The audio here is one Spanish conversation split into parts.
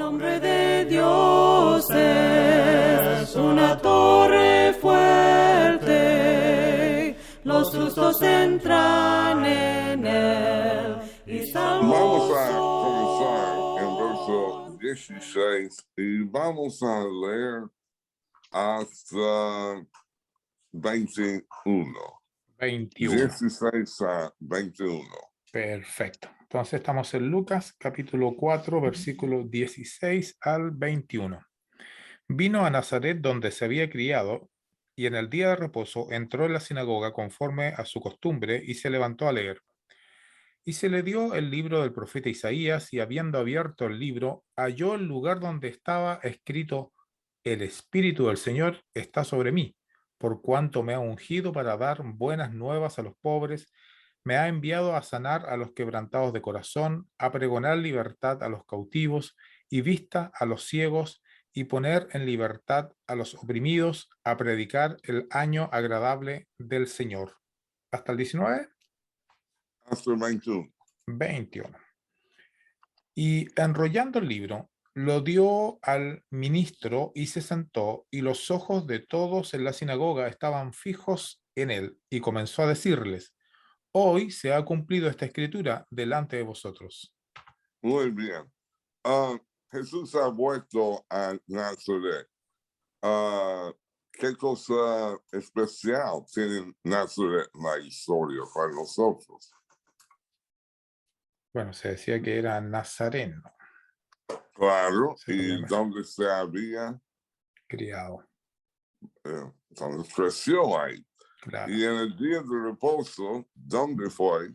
nombre de Dios es una torre fuerte, los justos entran en él y Vamos salvos a comenzar en son. verso 16 y vamos a leer hasta 21. 21. 16 a 21. Perfecto. Entonces estamos en Lucas capítulo 4, versículo 16 al 21. Vino a Nazaret donde se había criado y en el día de reposo entró en la sinagoga conforme a su costumbre y se levantó a leer. Y se le dio el libro del profeta Isaías y habiendo abierto el libro, halló el lugar donde estaba escrito: El Espíritu del Señor está sobre mí, por cuanto me ha ungido para dar buenas nuevas a los pobres, me ha enviado a sanar a los quebrantados de corazón, a pregonar libertad a los cautivos y vista a los ciegos, y poner en libertad a los oprimidos, a predicar el año agradable del Señor. ¿Hasta el 19? Hasta 21. 21. Y enrollando el libro, lo dio al ministro y se sentó, y los ojos de todos en la sinagoga estaban fijos en él, y comenzó a decirles: Hoy se ha cumplido esta escritura delante de vosotros. Muy bien. Jesús ha vuelto a Nazaret. ¿Qué cosa especial tiene Nazaret en la historia para nosotros? Bueno, se decía que era nazareno, Claro, Se y tenía donde se había, criado. donde creció ahí. Claro. Y en el día de reposo, ¿dónde fue?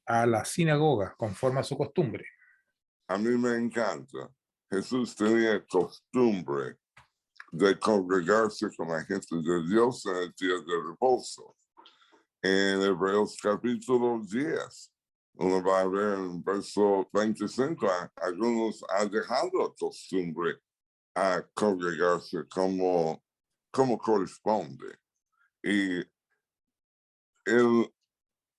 A la sinagoga, conforme a su costumbre. A mí me encanta. Jesús tenía costumbre de congregarse con la gente de Dios en el día de reposo. En Hebreos capítulo 10, uno va a ver en verso 25, algunos han dejado la costumbre a congregarse como corresponde. Y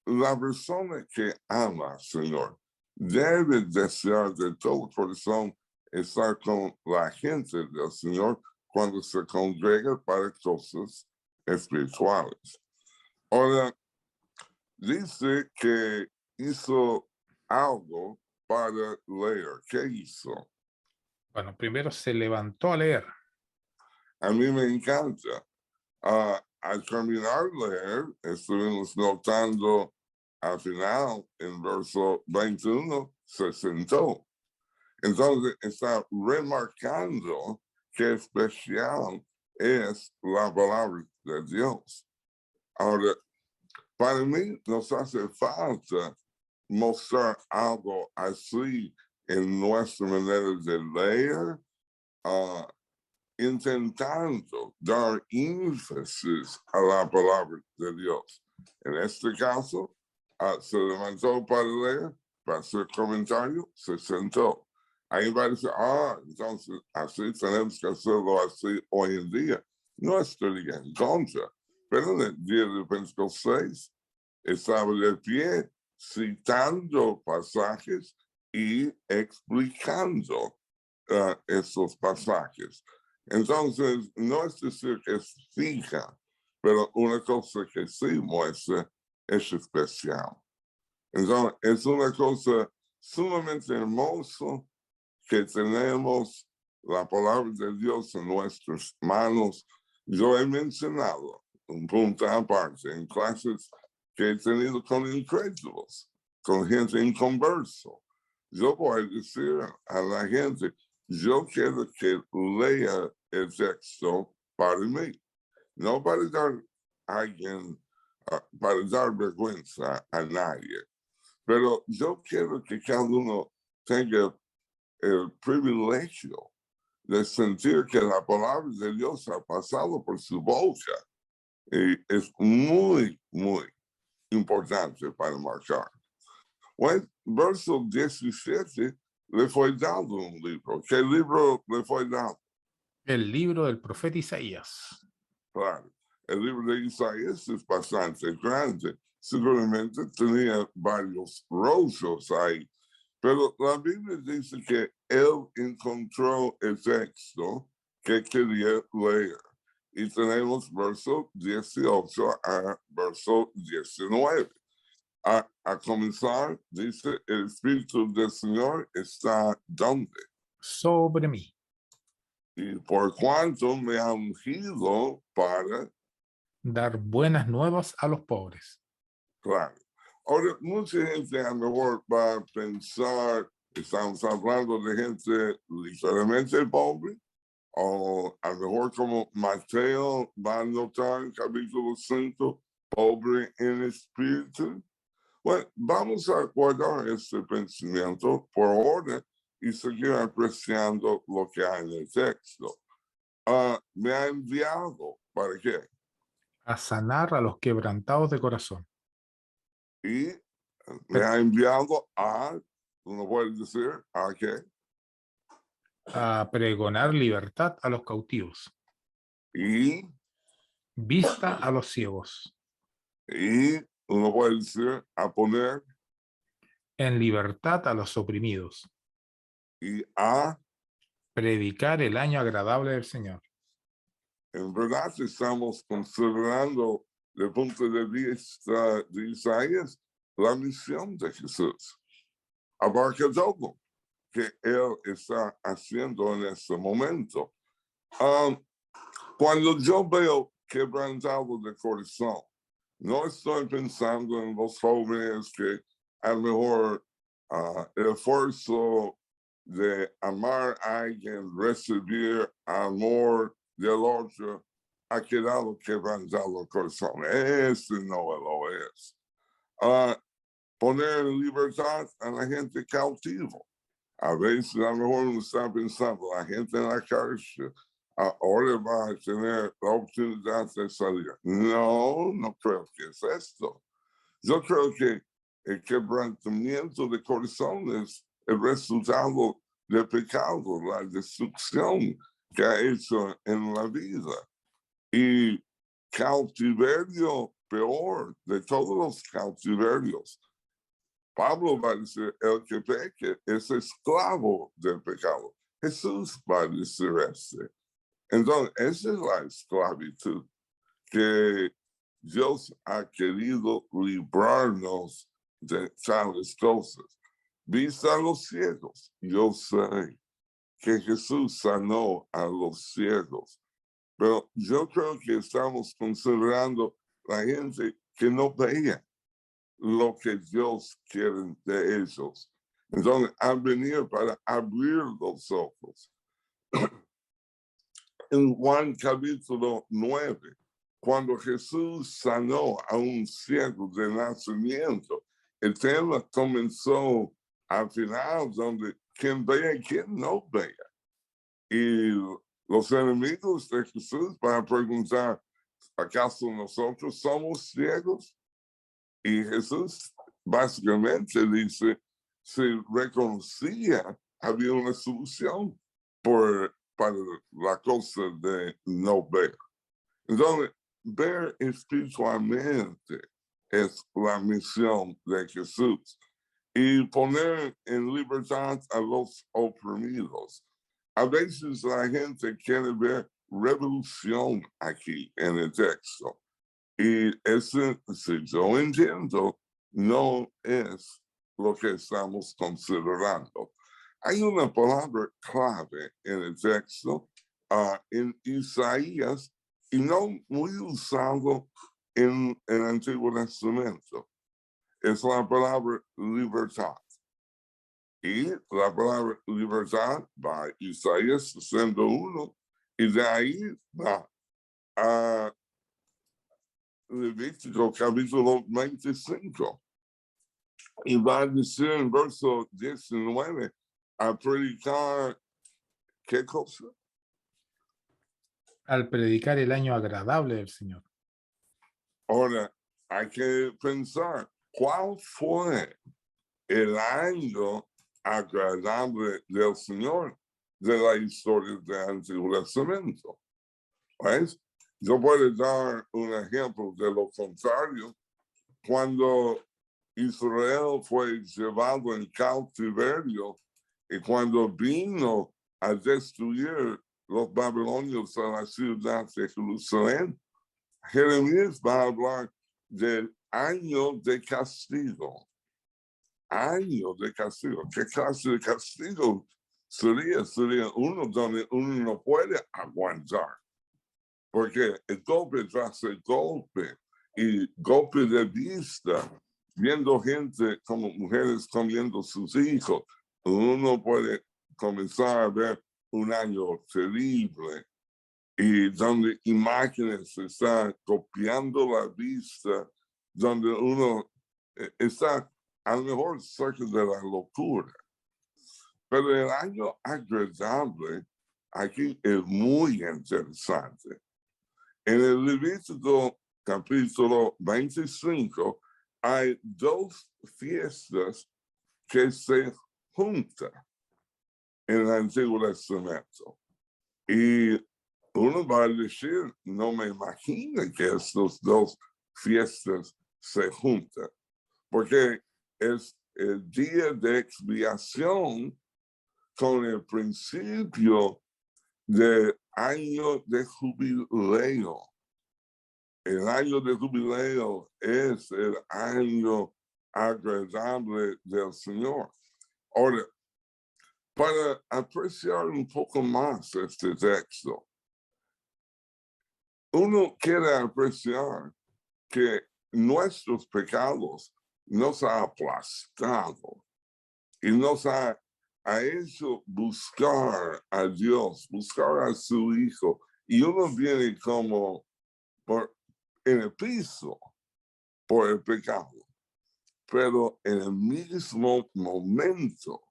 la persona que ama al Señor debe desear de todo corazón estar con la gente del Señor cuando se congrega para cosas espirituales. Ahora, dice que hizo algo para leer. ¿Qué hizo? Bueno, primero se levantó a leer. A mí me encanta. Al terminar de leer, estuvimos notando al final, en verso 21, se sentó. Entonces está remarcando qué especial es la palabra de Dios. Ahora, para mí nos hace falta mostrar algo así en nuestra manera de leer, intentando dar énfasis a la palabra de Dios. En este caso, se levantó para leer, para hacer comentario, se sentó. Ahí va a decir, entonces así tenemos que hacerlo así hoy en día. No estoy en contra, pero en el día de Pentecostés estaba de pie citando pasajes y explicando esos pasajes. Entonces, no es decir que es fija, pero una cosa que sí muestra es especial. Entonces, es una cosa sumamente hermosa que tenemos la palabra de Dios en nuestras manos. Yo he mencionado un punto aparte en clases que he tenido con incrédulos, con gente inconverso. Yo voy a decir a la gente, yo quiero que lea el texto para mí, no para dar a alguien, para dar vergüenza a nadie, pero yo quiero que cada uno tenga el privilegio de sentir que la palabra de Dios ha pasado por su boca y es muy, muy importante para marcar. Bueno, verso 17 le fue dado un libro. ¿Qué libro le fue dado? El libro del profeta Isaías. Claro, el libro de Isaías es bastante grande. Seguramente tenía varios rollos ahí, Pero la Biblia dice que él encontró el texto que quería leer. Y tenemos verso 18 a verso 19. A comenzar, dice, el Espíritu del Señor está donde. Sobre mí, Y por cuanto me ha ungido para, dar buenas nuevas a los pobres. claro. Ahora, mucha gente a lo mejor va a pensar, estamos hablando de gente literalmente pobre, o a lo mejor como Mateo va a notar en capítulo 5, pobre en espíritu. Bueno, vamos a guardar este pensamiento por ahora y seguir apreciando lo que hay en el texto. Me ha enviado, ¿para qué? A sanar a los quebrantados de corazón. Y me ha enviado a, uno puede decir, ¿a qué? A pregonar libertad a los cautivos. Y Vista a los ciegos. uno puede decir, a poner En libertad a los oprimidos. y a, Predicar el año agradable del Señor. en verdad estamos considerando desde el punto de vista de Isaías la misión de Jesús. Abarca todo que él está haciendo en este momento. Cuando yo veo quebrantado de corazón, no estoy pensando en los jóvenes que a lo mejor el esfuerzo de amar a alguien, recibir amor del otro, ha quedado quebrantado el corazón. Este no lo es. Poner en libertad a la gente cautivo. A veces a lo mejor uno está pensando, la gente en la cárcel ahora va a tener la oportunidad de salir. No, no creo que es esto. Yo creo que el quebrantamiento de corazón es el resultado del pecado, la destrucción que ha hecho en la vida. Y cautiverio peor de todos los cautiverios. Pablo va a decir, el que peque es esclavo del pecado. Jesús va a decir este. Entonces, esa es la esclavitud que Dios ha querido librarnos de tales cosas. Vista a los ciegos, yo sé que Jesús sanó a los ciegos, pero yo creo que estamos considerando la gente que no veía lo que Dios quiere de ellos. Entonces, han venido para abrir los ojos. En Juan capítulo 9, cuando Jesús sanó a un ciego de nacimiento, el tema comenzó al final donde quien vea y quien no vea. Y los enemigos de Jesús van a preguntar, ¿acaso nosotros somos ciegos? Y Jesús básicamente dice, si reconocía, había una solución para la cosa de no ver. Entonces, ver espiritualmente es la misión de Jesús. Y poner en libertad a los oprimidos. A veces la gente quiere ver revolución aquí en el texto. Y ese, si yo entiendo, no es lo que estamos considerando. Hay una palabra clave en el texto, en Isaías, y no muy usado en el Antiguo Testamento. Es la palabra libertad. Y la palabra libertad va a Isaías 61, y de ahí va a Levítico capítulo 25. Y va a decir en verso 19, a predicar, ¿qué cosa? Al predicar el año agradable del Señor. Ahora, hay que pensar, ¿cuál fue el año agradable del Señor de la historia del Antiguo Testamento? ¿Ves? Yo puedo dar un ejemplo de lo contrario. Cuando Israel fue llevado en cautiverio y cuando vino a destruir los babilonios a la ciudad de Jerusalén, Jeremías va a hablar del año de castigo. Año de castigo. ¿Qué clase de castigo sería? Sería uno donde uno no puede aguantar. Porque el golpe tras el golpe y golpe de vista, viendo gente como mujeres comiendo sus hijos, uno puede comenzar a ver un año terrible y donde imágenes están copiando la vista, donde uno está a lo mejor cerca de la locura. Pero el año agradable aquí es muy interesante. En el Levítico capítulo 25 hay dos fiestas que se juntan en el Antiguo Testamento. Y uno va a decir, no me imagino que estas dos fiestas se juntan, porque es el día de expiación con el principio del año de jubileo. El año de jubileo es el año agradable del Señor. Ahora, para apreciar un poco más este texto, uno quiere apreciar que nuestros pecados nos ha aplastado y nos ha hecho buscar a Dios, buscar a su Hijo, y uno viene como en el piso por el pecado, pero en el mismo momento,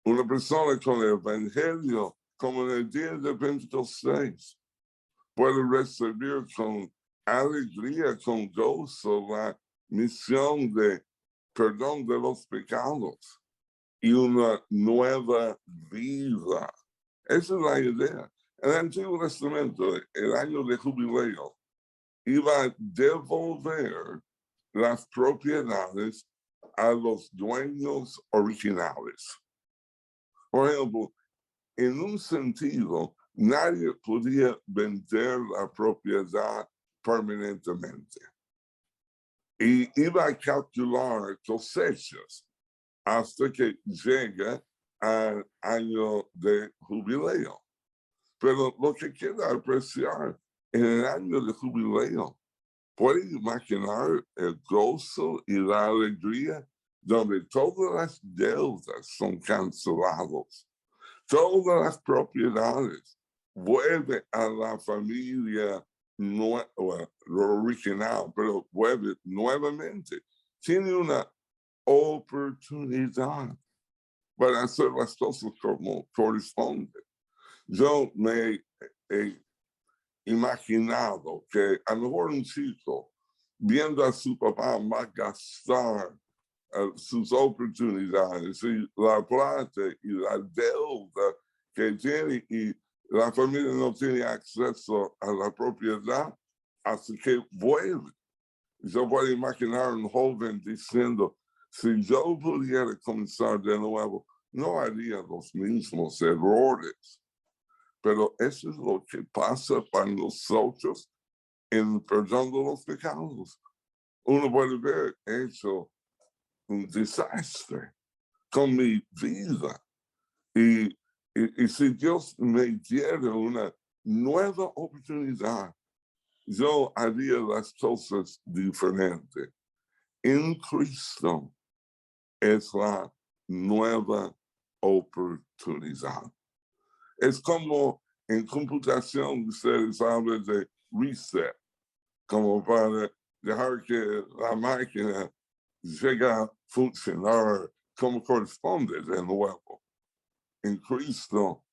una persona con el Evangelio, como en el día de Pentecostés, puede recibir con alegría, con gozo, la misión de perdón de los pecados y una nueva vida. Esa es la idea. En el Antiguo Testamento, el año de jubileo iba a devolver las propiedades a los dueños originales. Por ejemplo, en un sentido, nadie podía vender la propiedad permanentemente. Y iba a calcular cosechas hasta que llegue al año de jubileo. Pero lo que queda apreciar en el año de jubileo, puede imaginar el gozo y la alegría donde todas las deudas son canceladas, todas las propiedades vuelven a la familia original, pero vuelve nuevamente. Tiene una oportunidad para hacer las cosas como corresponde. Yo me he imaginado que a lo mejor un chico, viendo a su papá malgastar sus oportunidades y la plata y la deuda que tiene, y la familia no tiene acceso a la propiedad, hasta que vuelve. Yo puedo imaginar un joven diciendo, si yo pudiera comenzar de nuevo, no haría los mismos errores. Pero eso es lo que pasa para nosotros en el perdón de los pecados. Uno puede ver hecho un desastre con mi vida. Y si Dios me diera una nueva oportunidad, yo haría las cosas diferentes. En Cristo es la nueva oportunidad. Es como en computación ustedes hablan de reset, como para dejar que la máquina llegue a funcionar como corresponde de nuevo. En Cristo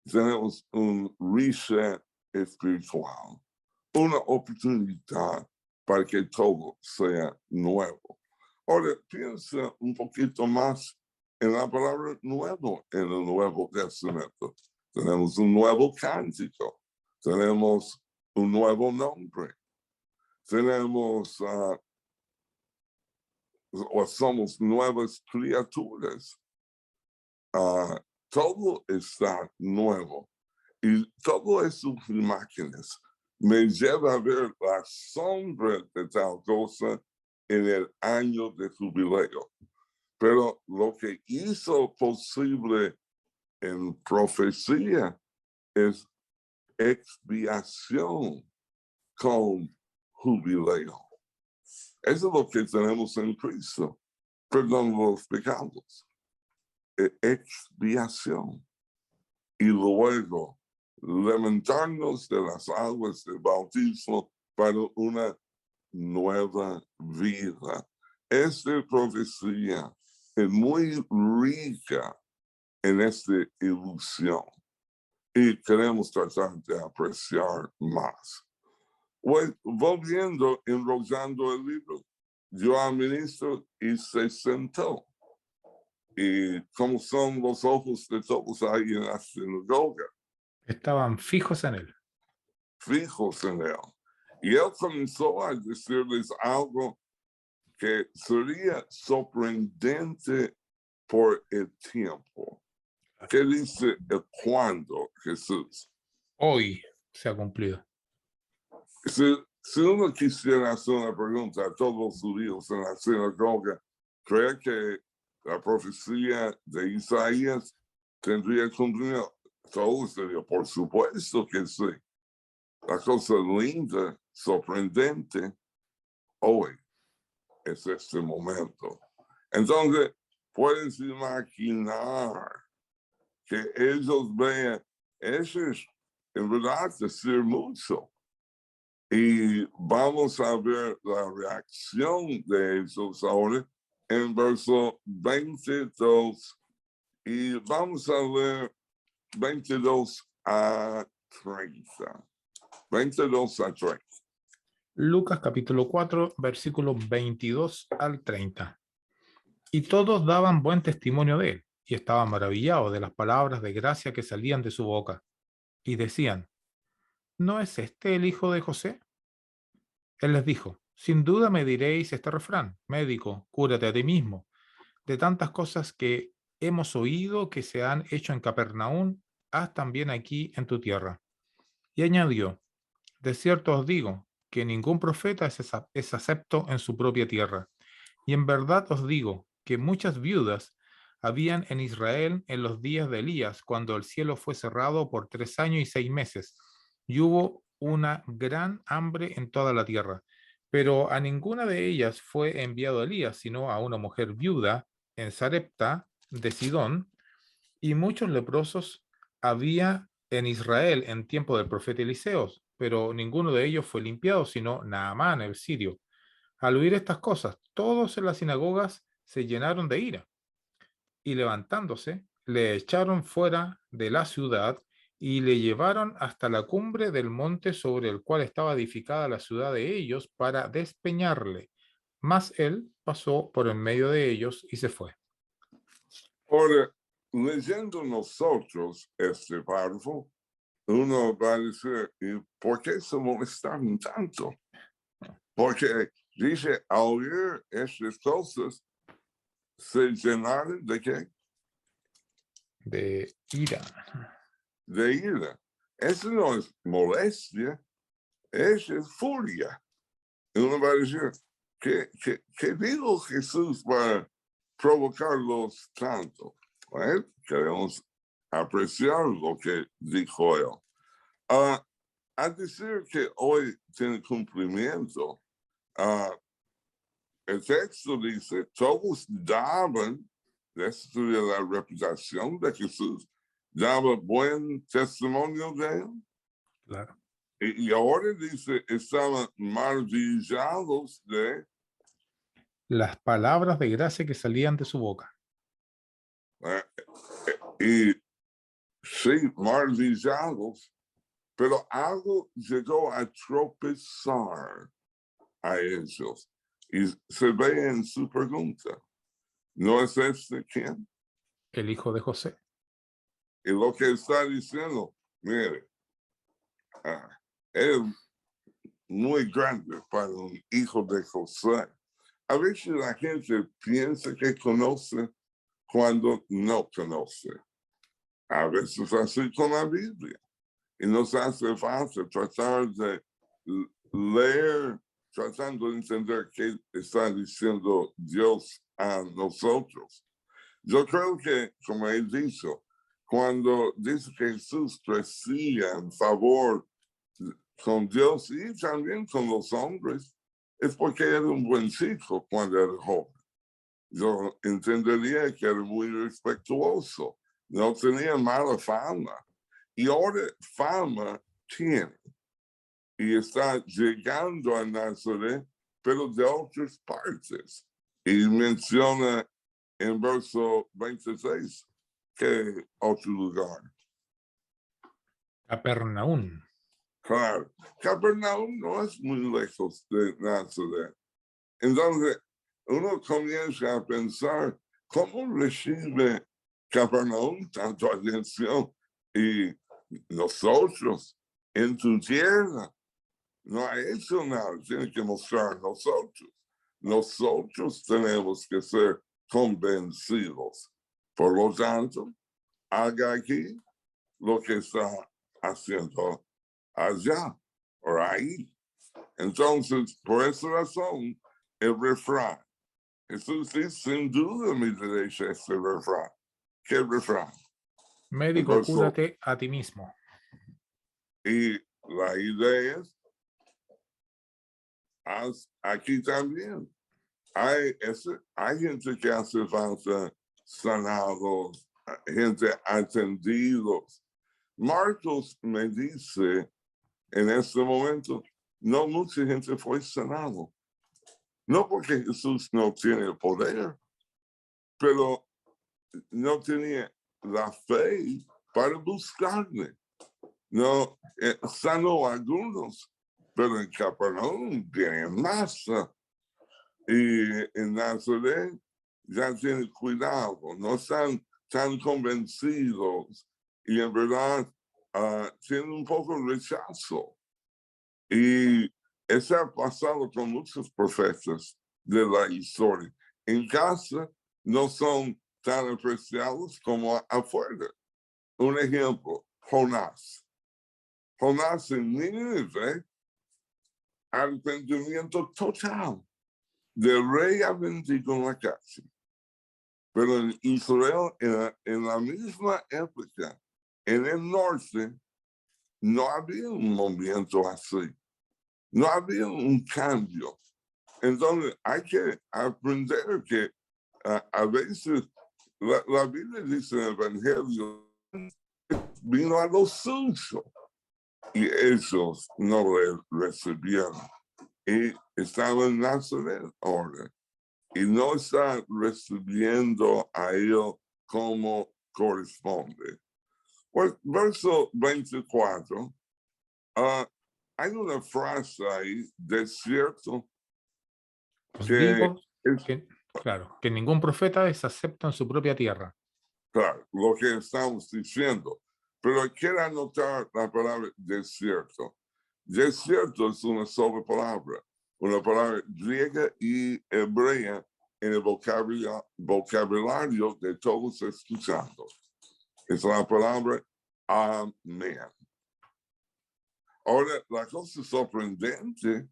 tenemos un reset espiritual, una oportunidad para que todo sea nuevo. Ahora, piensa un poquito más en la palabra nuevo en el Nuevo Testamento. Tenemos un nuevo cántico, tenemos un nuevo nombre, tenemos o somos nuevas criaturas. Todo está nuevo. Y todo eso imágenes me lleva a ver la sombra de tal cosa en el año de jubileo. Pero lo que hizo posible en profecía es expiación con jubileo. Eso es lo que tenemos en Cristo. Perdón los pecados. Expiación. Y luego levantarnos de las aguas del bautismo para una nueva vida. Esta profecía es muy rica en esta ilusión y queremos tratar de apreciar más. Volviendo, enrollando el libro, yo al ministro y se sentó. Y como son los ojos de todos ahí en la sinagoga, Estaban fijos en él. fijos en él. Y él comenzó a decirles algo que sería sorprendente por el tiempo. ¿Qué dice el cuándo, Jesús? Hoy se ha cumplido. Si uno quisiera hacer una pregunta a todos los judíos en la sinagoga, ¿cree que la profecía de Isaías tendría cumplido? Todos dirían, por supuesto que sí. La cosa linda, sorprendente, hoy es este momento. Entonces, puedes imaginar que ellos vean, eso es en verdad decir mucho. Y vamos a ver la reacción de ellos ahora en verso 22. Y vamos a leer 22 a 30. 22 a 30. Lucas capítulo 4, versículos 22 al 30. Y todos daban buen testimonio de él, y estaban maravillados de las palabras de gracia que salían de su boca. Y decían, ¿no es este el hijo de José? Él les dijo, sin duda me diréis este refrán, médico, cúrate a ti mismo. De tantas cosas que hemos oído que se han hecho en Capernaum, haz también aquí en tu tierra. Y añadió, de cierto os digo, que ningún profeta es acepto en su propia tierra. Y en verdad os digo que muchas viudas habían en Israel en los días de Elías, cuando el cielo fue cerrado por 3 años y 6 meses, y hubo una gran hambre en toda la tierra. Pero a ninguna de ellas fue enviado Elías, sino a una mujer viuda en Sarepta de Sidón, y muchos leprosos había en Israel en tiempo del profeta Eliseo, pero ninguno de ellos fue limpiado, sino Naamán el sirio. Al oír estas cosas, todos en las sinagogas se llenaron de ira y levantándose, le echaron fuera de la ciudad y le llevaron hasta la cumbre del monte sobre el cual estaba edificada la ciudad de ellos para despeñarle. Mas él pasó por en medio de ellos y se fue. Ahora, leyendo nosotros este párrafo, uno va a decir, ¿y por qué se molestaron tanto? Porque dice, al oír estas cosas, se llenaron de qué? De ira. De ira. Eso no es molestia, eso es furia. Y uno va a decir, ¿qué dijo Jesús para provocarlos tanto? Bueno, queremos apreciar lo que dijo él. A decir que hoy tiene cumplimiento, el texto dice, todos daban, esto es la reputación de Jesús, daba buen testimonio de él. Claro. Y ahora dice, estaban maravillados de Las palabras de gracia que salían de su boca. Y sí, maravillados, pero algo llegó a tropezar a ellos. Y se ve en su pregunta, ¿no es este quién? El hijo de José. Y lo que está diciendo, mire, es muy grande para un hijo de José. A veces la gente piensa que conoce cuando no conoce. A veces así con la Biblia. Y nos hace falta tratar de leer, tratando de entender qué está diciendo Dios a nosotros. Yo creo que, como he dicho, cuando dice que Jesús crecía en favor con Dios y también con los hombres, es porque era un buen chico cuando era joven. Yo entendería que era muy respetuoso, no tenía mala fama. Y ahora fama tiene. Y está llegando a Nazaret, pero de otras partes. Y menciona en verso 26 que otro lugar. Capernaum. Claro, Capernaum no es muy lejos de Nazaret. Entonces, uno comienza a pensar, ¿cómo recibe Capernaum tanto atención? Y nosotros, en tu tierra, no ha hecho nada, tiene que mostrar nosotros. Nosotros tenemos que ser convencidos. Por lo tanto, haga aquí lo que está haciendo allá, por ahí. Entonces, por esa razón, el refrán. Jesús dice, sin duda mi derecha es el refrán. ¿Qué refrán? Médico, cúrate a ti mismo. Y la idea es, aquí también, hay gente que hace falta sanados, gente atendidos. Marcos me dice, en este momento, no mucha gente fue sanado. No porque Jesús no tiene poder, pero no tenía la fe para buscarle. No, sanó a algunos, pero en Capernaum tiene masa. Y en Nazaret ya tienen cuidado, no están tan convencidos y en verdad tienen un poco de rechazo. Y eso ha pasado con muchos profetas de la historia. En casa no son tan apreciados como afuera. Un ejemplo, Jonás. Jonás en Nínive, arrepentimiento total. Del rey ha vendido la casa. Pero en Israel, en la misma época, en el norte, no había un movimiento así. No había un cambio. Entonces, hay que aprender que a veces la Biblia dice en el Evangelio, vino a los suyos y ellos no le recibieron. Y estaba en Nazaret ahora y no está recibiendo a él como corresponde. Pues, verso 24, hay una frase ahí, desierto, Os que digo es, que ningún profeta es acepto en su propia tierra. claro, lo que estamos diciendo. Pero quiero anotar la palabra desierto. Desierto es una sola palabra, una palabra griega y hebrea en el vocabulario de todos escuchando. Es la palabra amén. Ahora, la cosa sorprendente,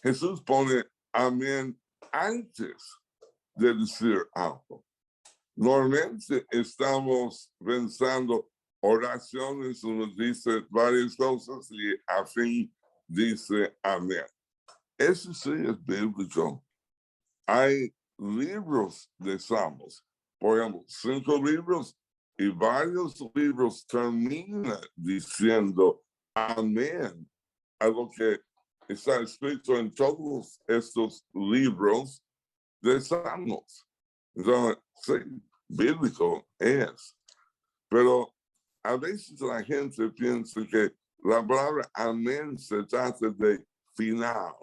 Jesús pone amén antes de decir algo. Normalmente estamos pensando oraciones, uno dice varias cosas y al fin dice amén. Eso sí es bíblico. Hay libros de Salmos, por ejemplo, 5 libros y varios libros terminan diciendo amén a lo que está escrito en todos estos libros de Salmos. Entonces, sí, bíblico es. Pero a veces la gente piensa que la palabra amén se trata de final.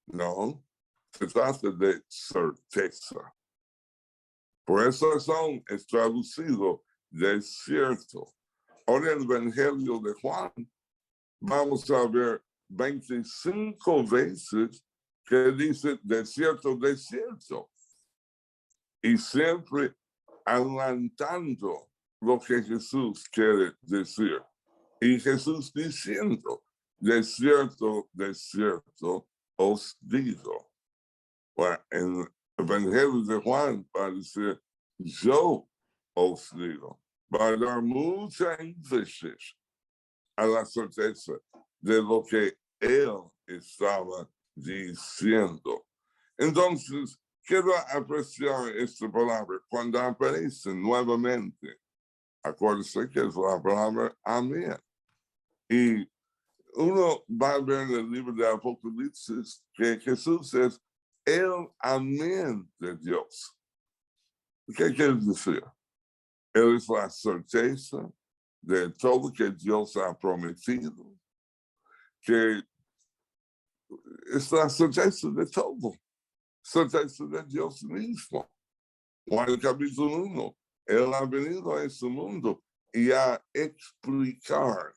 No, se trata de certeza. Por esa razón es traducido desierto. Ahora en el Evangelio de Juan vamos a ver 25 veces que dice desierto, desierto. Y siempre adelantando lo que Jesús quiere decir. Y Jesús diciendo, desierto, desierto, os digo. Bueno, en el Evangelio de Juan va a decir, yo os digo. Va a dar mucha énfasis a la certeza de lo que él estaba diciendo. Entonces, quiero apreciar esta palabra cuando aparece nuevamente. Acuérdense que es la palabra amén. Y uno va a ver en el libro de Apocalipsis que Jesús es el amén de Dios. ¿Qué quiere decir? Él es la certeza de todo que Dios ha prometido, que es la certeza de todo, certeza de Dios mismo. Juan capítulo 1, Él ha venido a este mundo y a explicar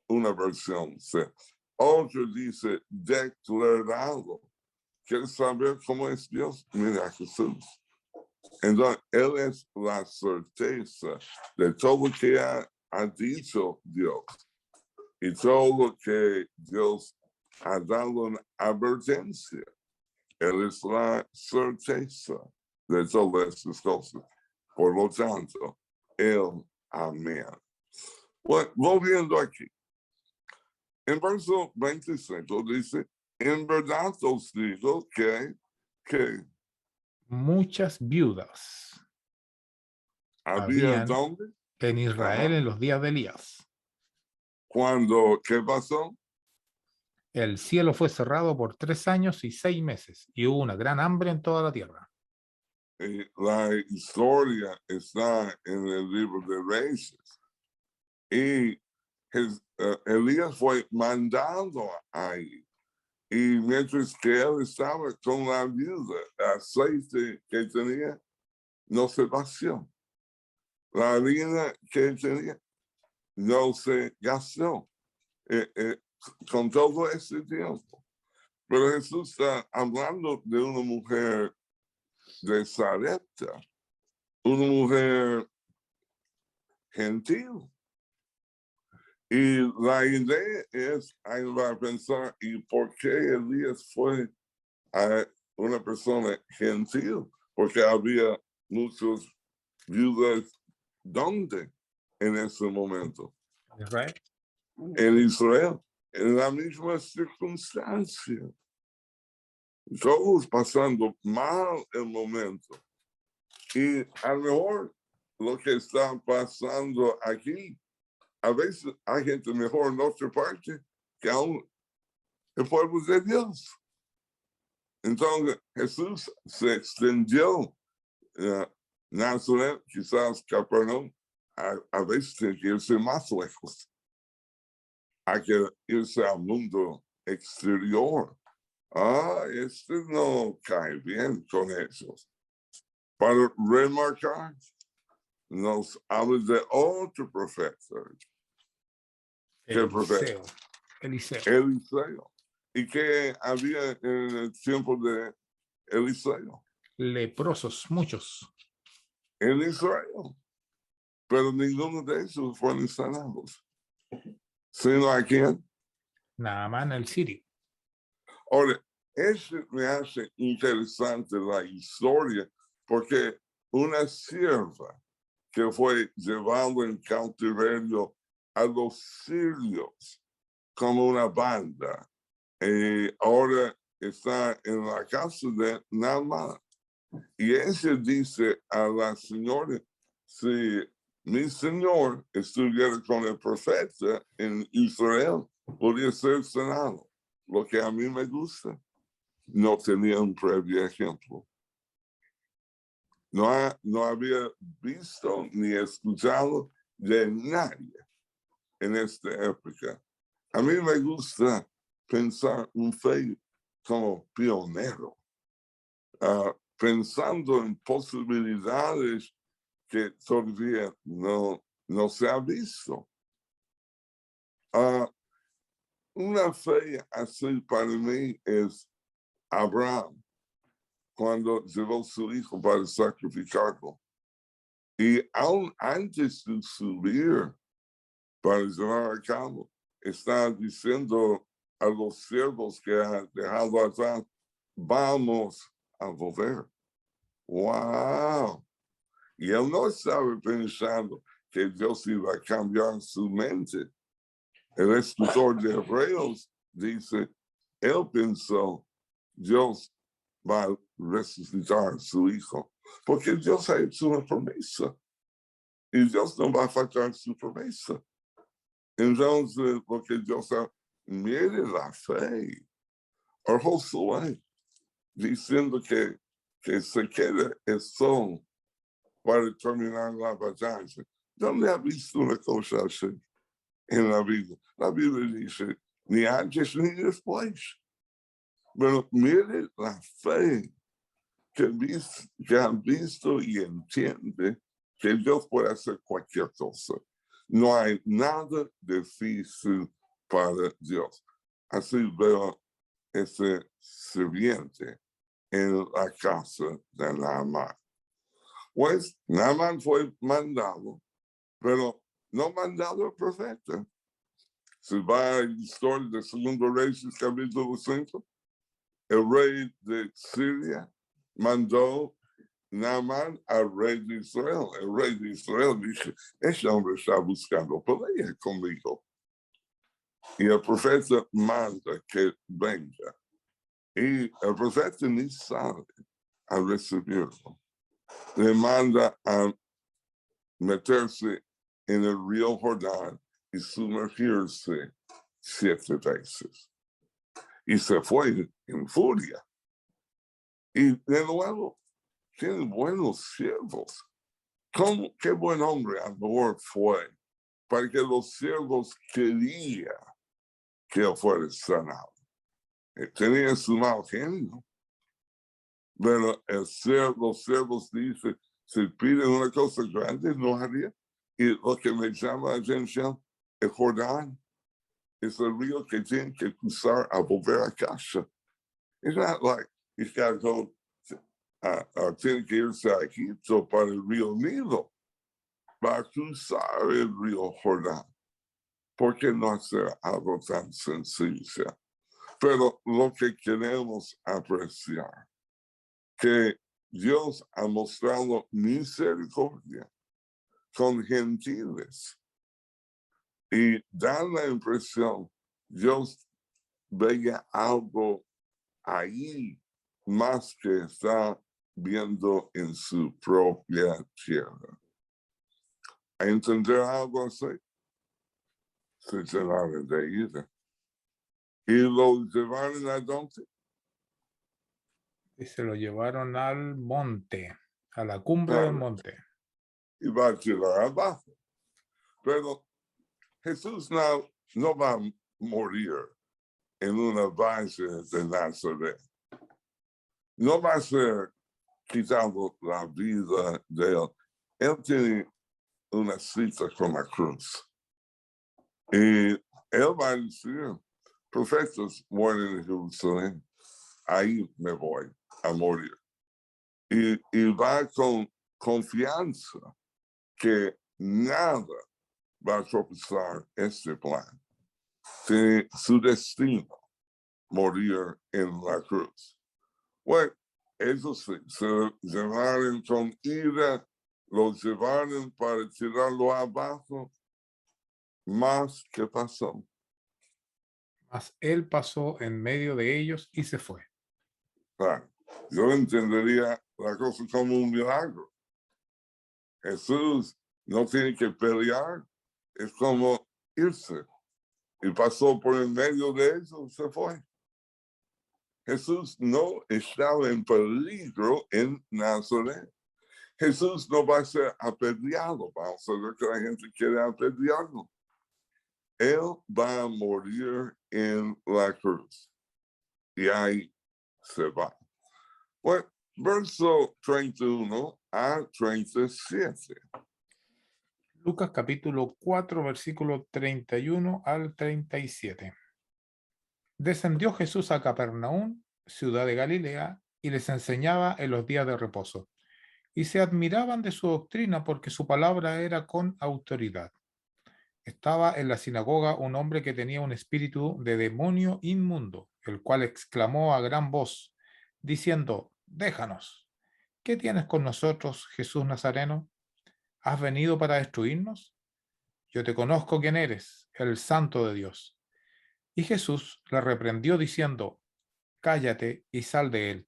una versión. Otro dice declarado. ¿Quieres saber cómo es Dios? Mira a Jesús. Entonces, Él es la certeza de todo lo que ha dicho Dios y todo lo que Dios ha dado en advertencia. Él es la certeza de todas estas cosas. Por lo tanto, Él, amén. Bueno, volviendo aquí. En verso 25 dice, en verdad os digo que Muchas viudas había habían donde, en Israel en los días de Elías. cuando, ¿qué pasó? El cielo fue cerrado por 3 años y 6 meses, y hubo una gran hambre en toda la tierra. La historia está en el libro de Reyes. Y Elías fue mandado ahí. Y mientras que él estaba con la viuda, el aceite que tenía no se vació. La harina que tenía no se gastó con todo ese tiempo. Pero Jesús está hablando de una mujer de Sarepta, una mujer gentil. Y la idea es, ahí va a pensar, ¿y por qué Elías fue a una persona gentil? Porque había muchos viudas, ¿dónde? En ese momento. Israel. En Israel, en la misma circunstancia. Todos pasando mal el momento. Y a lo mejor lo que está pasando aquí, a veces hay gente mejor en otra parte que aún el pueblo de Dios. Entonces Jesús se extendió Nazaret, quizás Capernaum, a veces tiene que irse más lejos. Hay que irse al mundo exterior. Este no cae bien con ellos. Para remarcar, nos habla de otro profeta. ¿Qué profeta? Eliseo. ¿Y qué había en el tiempo de Eliseo? Leprosos, muchos. En Israel. Pero ninguno de esos fueron sanados. ¿Sino a quién? Naamán el sirio. Ahora, eso me hace interesante la historia, porque una sierva que fue llevada en cautiverio a los sirios como una banda, ahora está en la casa de Naamán. Y ella dice a la señora, si mi señor estuviera con el profeta en Israel, podría ser sanado. Lo que a mí me gusta, no tenía un previo ejemplo. No había visto ni escuchado de nadie en esta época. A mí me gusta pensar un fe como pionero, pensando en posibilidades que todavía no se ha visto. Una fe así para mí es Abraham, cuando llevó su hijo para sacrificarlo. Y aún antes de subir para llevar a cabo, está diciendo a los siervos que ha dejado atrás, vamos a volver. ¡Wow! Y él no estaba pensando que Dios iba a cambiar su mente. El escritor de Hebreos dice, él pensó, Dios va a resucitar a su hijo, porque Dios ha hecho una promesa y Dios no va a faltar su promesa. Entonces, porque Dios mire la fe. O Josué, diciendo que se quede el sol para terminar la batalla. ¿Dónde ha visto una cosa así en la Biblia? La Biblia dice, ni antes ni después. Pero mire la fe que han visto y entiende que Dios puede hacer cualquier cosa. No hay nada difícil para Dios. Así veo ese sirviente en la casa de Naamán. Pues Naamán fue mandado, pero no mandado perfecto. Se va a la historia de 2 Reyes, capítulo 5. El rey de Siria mandó Naamán al rey de Israel. El rey de Israel dice, ese hombre está buscando pelea conmigo. Y el profeta manda que venga. Y el profeta ni sabe a recibirlo. Le manda a meterse en el río Jordán y sumergirse 7 veces. Y se fue en furia. Y de nuevo, tiene buenos siervos. Qué buen hombre Amor fue para que los siervos querían que él fuera sanado. Tenía su mal genio. Pero los siervos dicen, si piden una cosa grande, no haría. Y lo que me llama la atención, el Jordán es el río que tienen que cruzar a volver a casa. It's not like he's got to go, tiene que irse a Egipto para el río Nilo, para cruzar el río Jordán. ¿Por qué no hacer algo tan sencillo? Pero lo que queremos apreciar, que Dios ha mostrado misericordia con gentiles y da la impresión, Dios veía algo ahí más que está viendo en su propia tierra. ¿A entender algo así? Se llevaron de ira. ¿Y lo llevaron a dónde? Y se lo llevaron al monte, a la cumbre del monte. Y va a tirar abajo. Pero Jesús no va a morir en una base de Nazaret. No va a ser quitando la vida de él. Él tiene una cita con la cruz. Y él va a decir, profetas mueren en Jerusalén, ahí me voy a morir. Y va con confianza que nada va a tropezar este plan. Tiene su destino, morir en la cruz. Bueno, eso sí, se llevaron con ira, lo llevaron para tirarlo abajo, más que pasó. Mas él pasó en medio de ellos y se fue. Claro, yo entendería la cosa como un milagro. Jesús no tiene que pelear, es como irse. Y pasó por en medio de eso, se fue. Jesús no estaba en peligro en Nazaret. Jesús no va a ser apedreado. Vamos a ver que la gente quiere apedrearlo. Él va a morir en la cruz. Y ahí se va. Bueno, verso 31 a 37. Lucas capítulo 4, versículo 31 al 37. Descendió Jesús a Capernaum ciudad de Galilea, y les enseñaba en los días de reposo. Y se admiraban de su doctrina porque su palabra era con autoridad. Estaba en la sinagoga un hombre que tenía un espíritu de demonio inmundo, el cual exclamó a gran voz, diciendo, déjanos, ¿qué tienes con nosotros, Jesús Nazareno? ¿Has venido para destruirnos? Yo te conozco quién eres, el Santo de Dios. Y Jesús le reprendió diciendo, cállate y sal de él.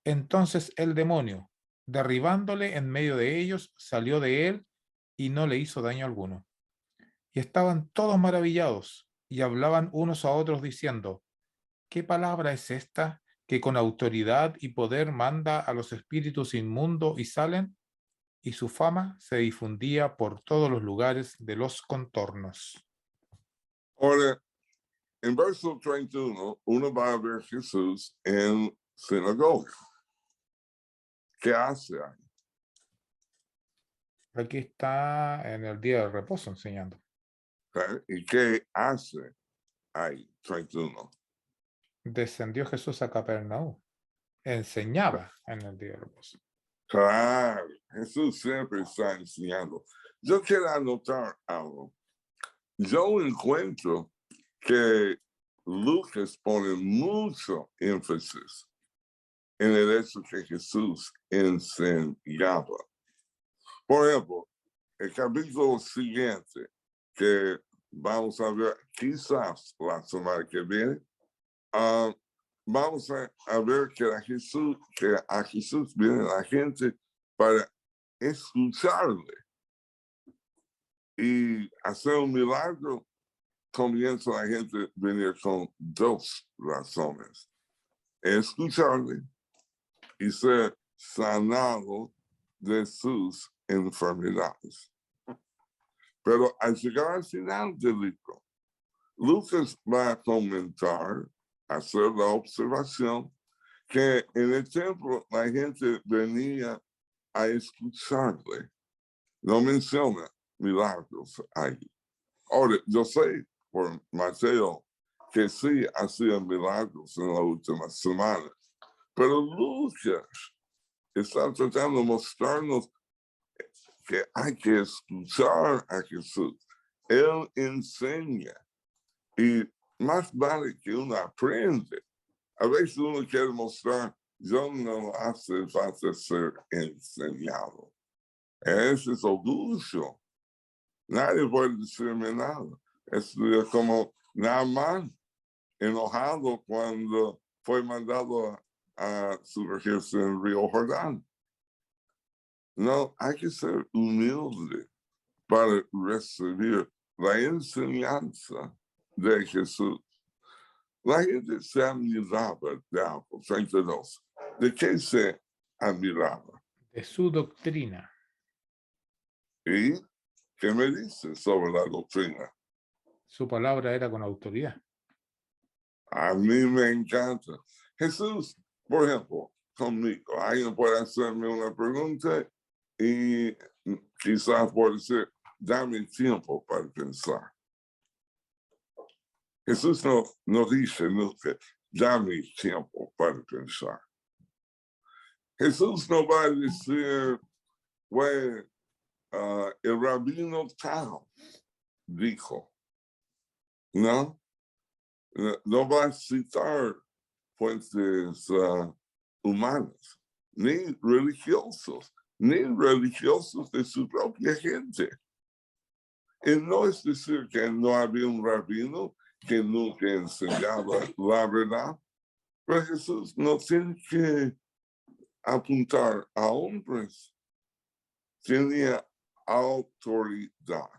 Entonces el demonio, derribándole en medio de ellos, salió de él y no le hizo daño alguno. Y estaban todos maravillados y hablaban unos a otros diciendo, ¿qué palabra es esta que con autoridad y poder manda a los espíritus inmundos y salen? Y su fama se difundía por todos los lugares de los contornos. Ahora, en verso 31, uno va a ver Jesús en sinagoga. ¿Qué hace ahí? Aquí está en el día de reposo enseñando. ¿Okay? ¿Y qué hace ahí? 31. Descendió Jesús a Capernaum. Enseñaba en el día de reposo. Claro, Jesús siempre está enseñando. Yo quiero anotar algo. Yo encuentro que Lucas pone mucho énfasis en el hecho que Jesús enseñaba. Por ejemplo, el capítulo siguiente que vamos a ver quizás la semana que viene, vamos a ver que a Jesús viene la gente para escucharle y hacer un milagro. Comienza la gente a venir con dos razones: escucharle y ser sanado de sus enfermedades. Pero al llegar al final del libro, Lucas va a comentar, hacer la observación, que en el templo la gente venía a escucharle. No menciona milagros ahí. Ahora, yo sé por Mateo que sí hacían milagros en la última semana, pero Lucas está tratando de mostrarnos que hay que escuchar a Jesús. Él enseña y más vale que uno aprende. A veces uno quiere mostrar, yo no hace falta ser enseñado. Ese es orgullo. Nadie puede decirme nada. Es como Naamán, enojado cuando fue mandado a sumergirse en el río Jordán. No, hay que ser humilde para recibir la enseñanza de Jesús. La gente se admiraba de algo, 32. ¿De qué se admiraba? De su doctrina. ¿Y qué me dice sobre la doctrina? Su palabra era con autoridad. A mí me encanta. Jesús, por ejemplo, conmigo, alguien puede hacerme una pregunta y quizás puede decir, dame tiempo para pensar. Jesús no dice nunca, dame tiempo para pensar. Jesús no va a decir, bueno, el rabino tal dijo, ¿no? No va a citar fuentes humanas, ni religiosos de su propia gente. Y no es decir que no había un rabino que nunca enseñaba la verdad, pero Jesús no tiene que apuntar a hombres, tenía autoridad.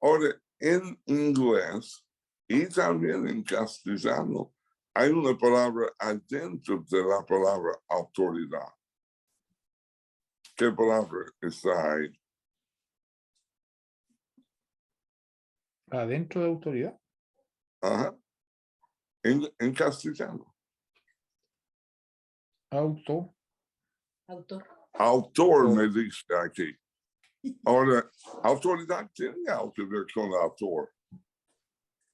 Ahora, en inglés y también en castellano, hay una palabra adentro de la palabra autoridad. ¿Qué palabra está ahí? ¿Adentro de autoridad? Ajá. En castellano. Autor. Autor me dice aquí. Ahora, autoridad tiene algo que ver con autor.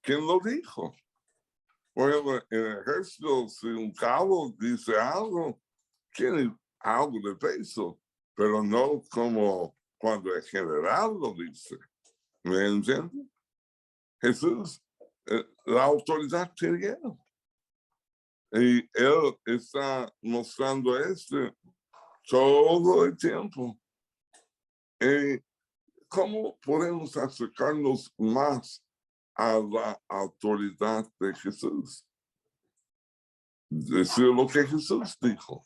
¿Quién lo dijo? Bueno, en el ejército, si un cabo dice algo, tiene algo de peso, pero no como cuando el general lo dice. ¿Me entienden? Jesús, la autoridad tiene él. Y él está mostrando esto todo el tiempo. ¿Cómo podemos acercarnos más a la autoridad de Jesús? Decir lo que Jesús dijo.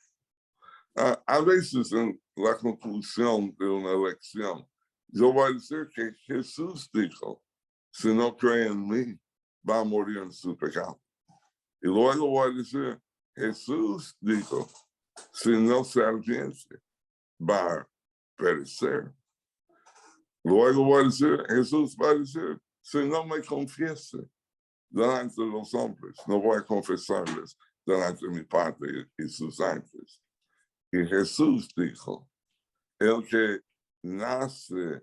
A veces en la conclusión de una lección, yo voy a decir que Jesús dijo, si no cree en mí, va a morir en su pecado. Y luego voy a decir, Jesús dijo, si no se arrepiente, va a perecer. Luego voy a decir, Jesús va a decir, si no me confiese delante de los hombres, no voy a confesarles delante de mi Padre y sus ángeles. Y Jesús dijo, el que nace,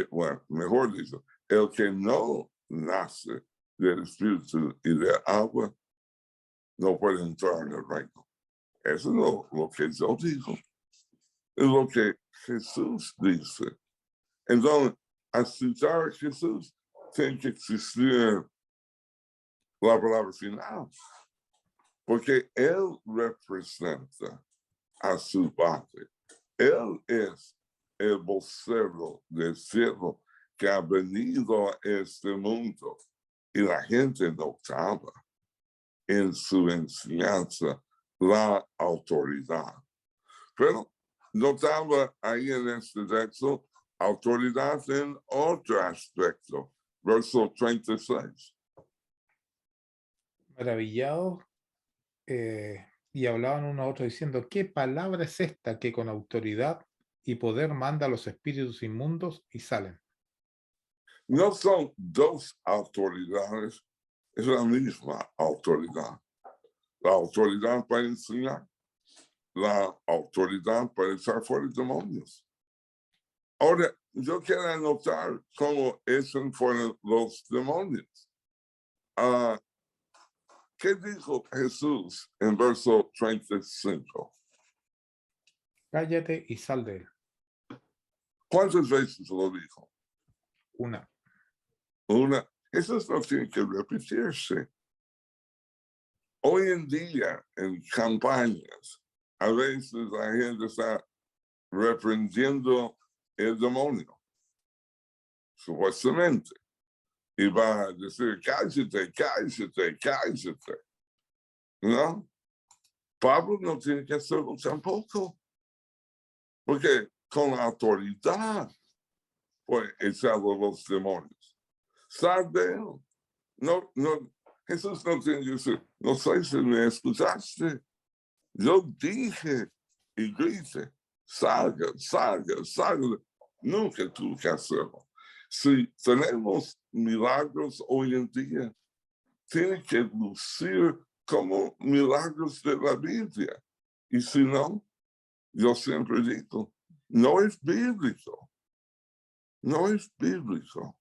bueno, mejor dicho, el que no nace del Espíritu y de agua, no puede entrar en el reino. Eso no es lo que yo digo, es lo que Jesús dice. Entonces, al citar a Jesús, tiene que existir la palabra final, porque Él representa a su Padre. Él es el vocero del cielo que ha venido a este mundo y la gente notaba en su enseñanza la autoridad. Pero notaba ahí en este texto autoridad en otro aspecto. Verso 36. Maravillados, y hablaban uno a otro diciendo, ¿qué palabra es esta que con autoridad y poder manda a los espíritus inmundos y salen? No son dos autoridades, es la misma autoridad. La autoridad para enseñar, la autoridad para echar fuera demonios. Ahora, yo quiero anotar cómo echan fuera los demonios. ¿Qué dijo Jesús en verso 35? Cállate y sal de él. ¿Cuántas veces lo dijo? Una. Una. Jesús no tiene que repetirse. Hoy en día, en campañas, a veces la gente está reprendiendo el demonio, supuestamente, y va a decir, cállate, cállate, cállate. ¿No? Pablo no tiene que hacerlo tampoco, porque con la autoridad puede echar los demonios. Sal de él. No, Jesús no tiene que decir, no sé si me escuchaste. Yo dije y grité, salga, salga, salga. Nunca tuve que hacerlo. Si tenemos milagros hoy en día, tiene que lucir como milagros de la Biblia. Y si no, yo siempre digo, no es bíblico. No es bíblico.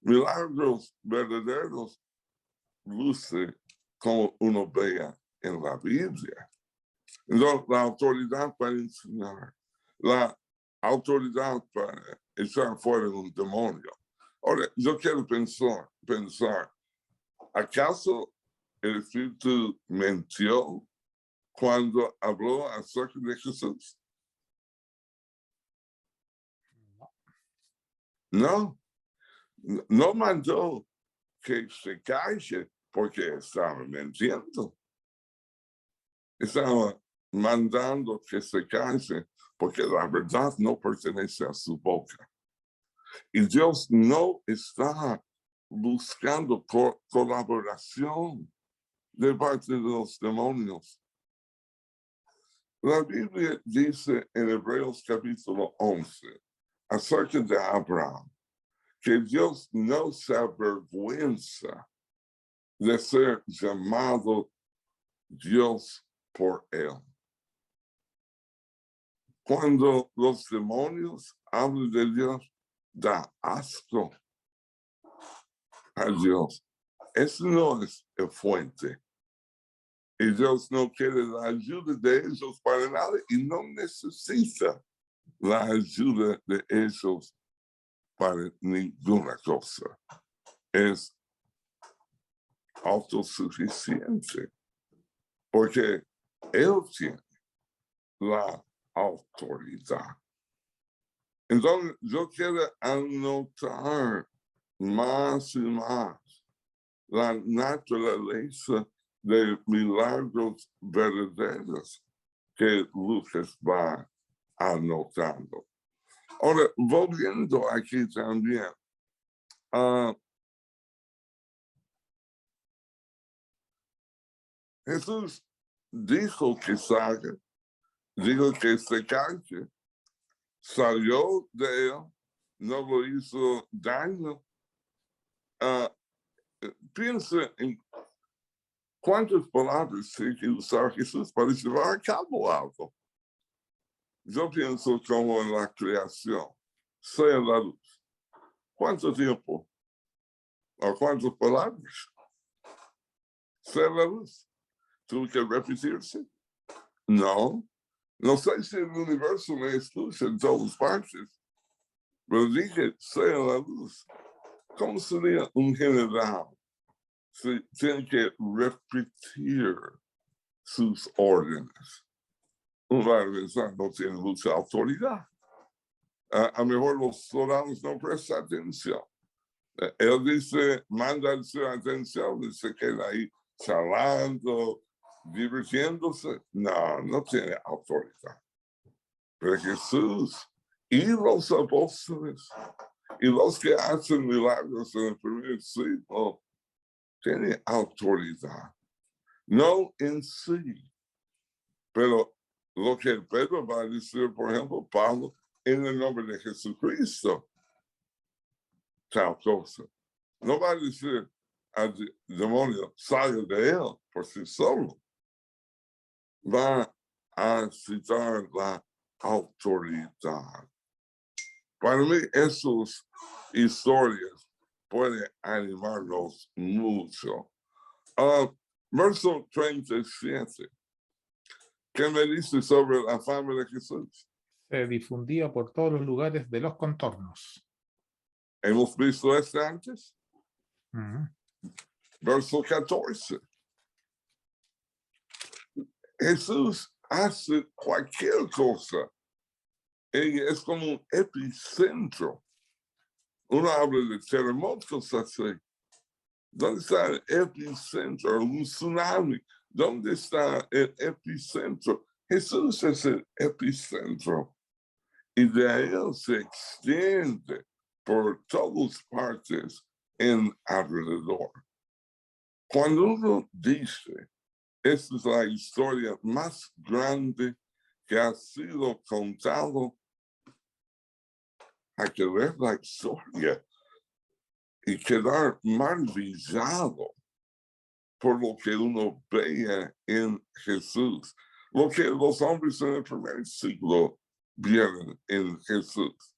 Milagros verdaderos luce como uno vea en la Biblia. Entonces, la autoridad para enseñar, la autoridad para echar fuera un demonio. Ahora, yo quiero pensar, ¿acaso el Espíritu mintió cuando habló acerca de Jesús? No, no mandó que se calle porque estaba mintiendo. Estaba mandando que se calle porque la verdad no pertenece a su boca. Y Dios no está buscando colaboración de parte de los demonios. La Biblia dice en Hebreos capítulo 11 acerca de Abraham que Dios no se avergüenza de ser llamado Dios por él. Cuando los demonios hablan de Dios, da asco a Dios. ese no es el fuente. Y Dios no quiere la ayuda de ellos para nada y no necesita la ayuda de ellos para ninguna cosa. Es autosuficiente porque Él tiene la autoridad. Entonces, yo quiero anotar más y más la naturaleza de milagros verdaderos que Lucas va anotando. Ahora, volviendo aquí también, Jesús dijo que salga, dijo que se calle, salió de él, no lo hizo daño. Piensa en cuántas palabras tiene que usar Jesús para llevar a cabo algo. Yo pienso como en la creación, sea la luz. ¿Cuánto tiempo? ¿O cuántas palabras? Sea la luz. ¿Tuvo que repetirse? No. No sé si el universo me escucha en todas partes, pero dije, sea la luz. ¿Cómo sería un general si tiene que repetir sus órdenes? Un general no tiene mucha autoridad. A lo mejor los soldados no prestan atención. Él dice, manda su atención y se queda ahí charlando, divirtiéndose. No, no tiene autoridad. Pero Jesús y los apóstoles y los que hacen milagros en el primer siglo tienen autoridad. No en sí, pero lo que Pedro va a decir, por ejemplo, Pablo, en el nombre de Jesucristo, tal cosa. No va a decir al demonio, salga de él por sí solo. Va a citar la autoridad. Para mí, esas historias pueden animarnos mucho. Verso 37. ¿Qué me dice sobre la fama de Jesús? Se difundía por todos los lugares de los contornos. ¿Hemos visto esto antes? Uh-huh. Verso 14. Jesús hace cualquier cosa. Ella es como un epicentro. Uno habla de terremotos así. ¿Dónde está el epicentro? Un tsunami. ¿Dónde está el epicentro? Jesús es el epicentro. Y de ahí se extiende por todas partes en alrededor. Cuando uno dice, esta es la historia más grande que ha sido contado, hay que ver la historia y quedar maravillado por lo que uno veía en Jesús, lo que los hombres en el primer siglo vieron en Jesús.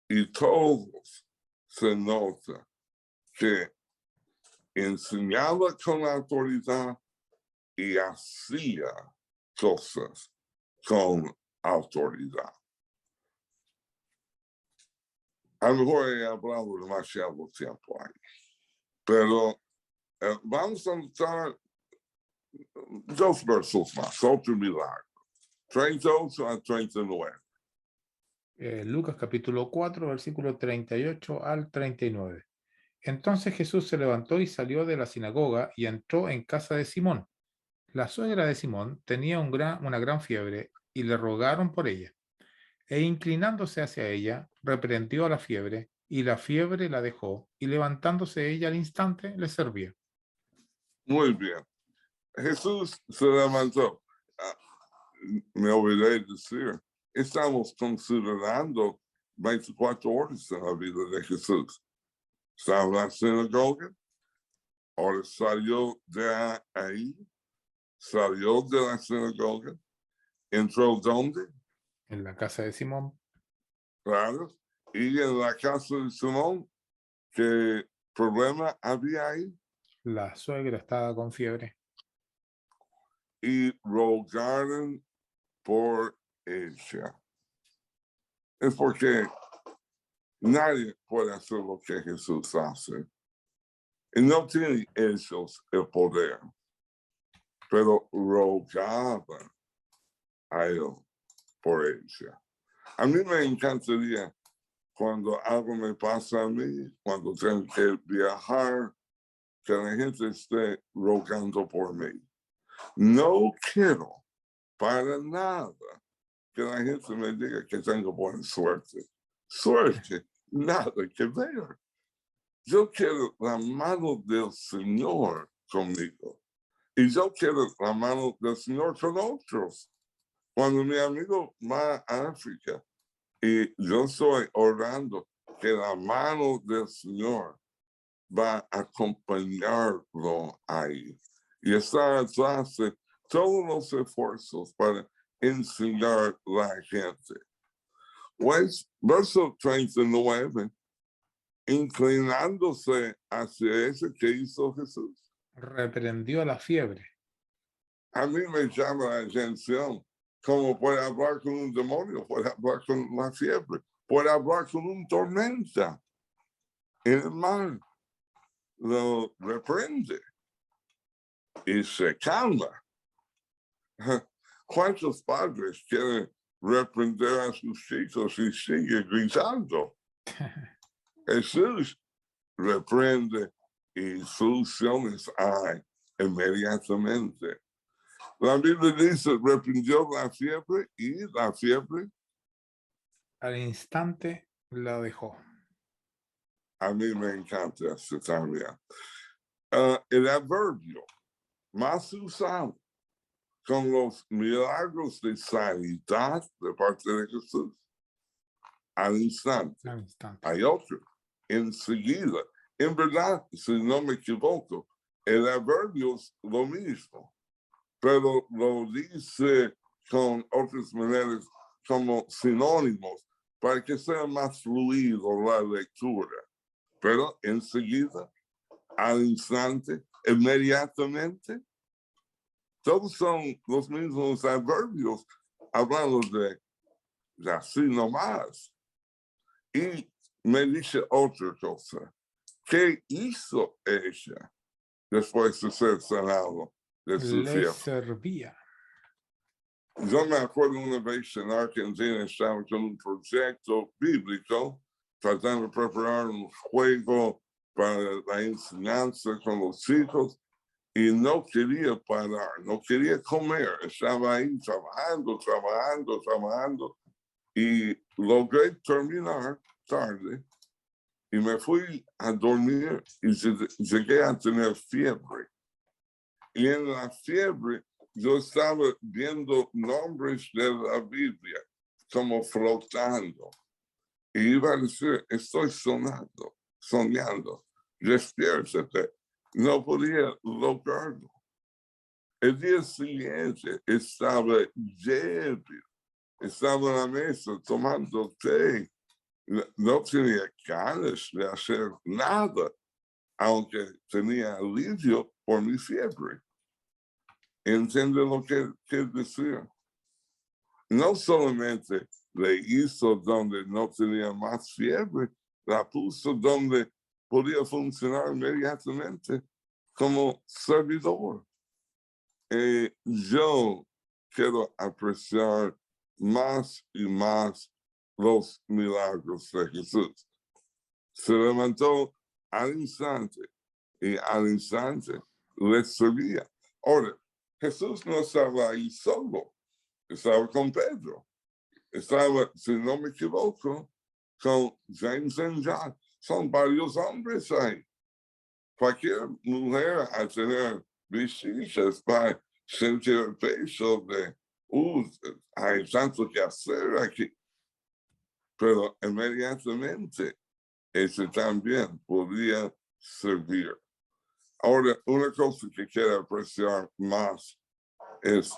Y todos se nota que enseñaba con autoridad y hacía cosas con autoridad. A lo mejor he hablado demasiado tiempo ahí, pero vamos a notar dos versos más, otro milagro, 38 a 39. Lucas capítulo 4, versículo 38 al 39. Entonces Jesús se levantó y salió de la sinagoga y entró en casa de Simón. La suegra de Simón tenía una gran fiebre y le rogaron por ella. E inclinándose hacia ella, reprendió a la fiebre, y la fiebre la dejó, y levantándose ella al instante, le servía. Muy bien. Jesús se levantó. Me olvidé decir, estamos considerando 24 horas en la vida de Jesús. Estaba en la sinagoga, ahora salió de ahí, salió de la sinagoga, entró ¿dónde? En la casa de Simón. Claro, y en la casa de Simón, ¿qué problema había ahí? La suegra estaba con fiebre y rogaron por ella. Es porque nadie puede hacer lo que Jesús hace. Y no tienen ellos el poder, pero rogaban a él por ella. A mí me encantaría cuando algo me pasa a mí, cuando tengo que viajar, que la gente esté rogando por mí. No quiero para nada que la gente me diga que tengo buena suerte. Suerte, nada que ver. Yo quiero la mano del Señor conmigo. Y yo quiero la mano del Señor con otros. Cuando mi amigo va a África y yo estoy orando que la mano del Señor va a acompañarlo ahí. Y está atrás de todos los esfuerzos para enseñar a la gente. Pues, verso 39, inclinándose hacia ese que hizo Jesús. reprendió la fiebre. A mí me llama la atención cómo puede hablar con un demonio, puede hablar con la fiebre, puede hablar con un tormenta en el mar. Lo reprende y se calma. ¿Cuántos padres quieren reprender a sus hijos y sigue gritando? Jesús reprende y soluciones hay inmediatamente. La Biblia dice, reprendió la fiebre y la fiebre Al instante la dejó. a mí me encanta esta también. El adverbio más usado con los milagros de sanidad de parte de Jesús. Al instante. Al instante. Hay otro, enseguida. En verdad, si no me equivoco, el adverbio es lo mismo, pero lo dice con otras maneras como sinónimos para que sea más fluido la lectura. Pero enseguida, al instante, inmediatamente, todos son los mismos adverbios hablando de así nomás. Y me dice otra cosa. ¿Qué hizo ella después de ser sanado de su Le fiebre? servía. Yo me acuerdo una vez en Argentina, estaba con un proyecto bíblico, tratando de preparar un juego para la enseñanza con los hijos, y no quería parar, no quería comer, estaba ahí trabajando, y logré terminar tarde, y me fui a dormir y llegué a tener fiebre. Y en la fiebre yo estaba viendo nombres de la Biblia como flotando. Y iba a decir, estoy soñando, despiértate. No podía lograrlo. El día siguiente estaba débil. Estaba en la mesa tomando té. No tenía ganas de hacer nada, aunque tenía alivio por mi fiebre. ¿Entiende lo que decía? No solamente le hizo donde no tenía más fiebre, la puso donde podía funcionar inmediatamente como servidor. Yo quiero apreciar más y más los milagros de Jesús. Se levantó al instante y al instante les servía. Ahora, Jesús no estaba ahí solo, estaba con Pedro. Estaba, si no me equivoco, con James and John. Son varios hombres ahí. Cualquier mujer a tener visitas para sentir el peso de, hay tanto que hacer aquí. Pero inmediatamente, ese también podía servir. Ahora, una cosa que quiero apreciar más es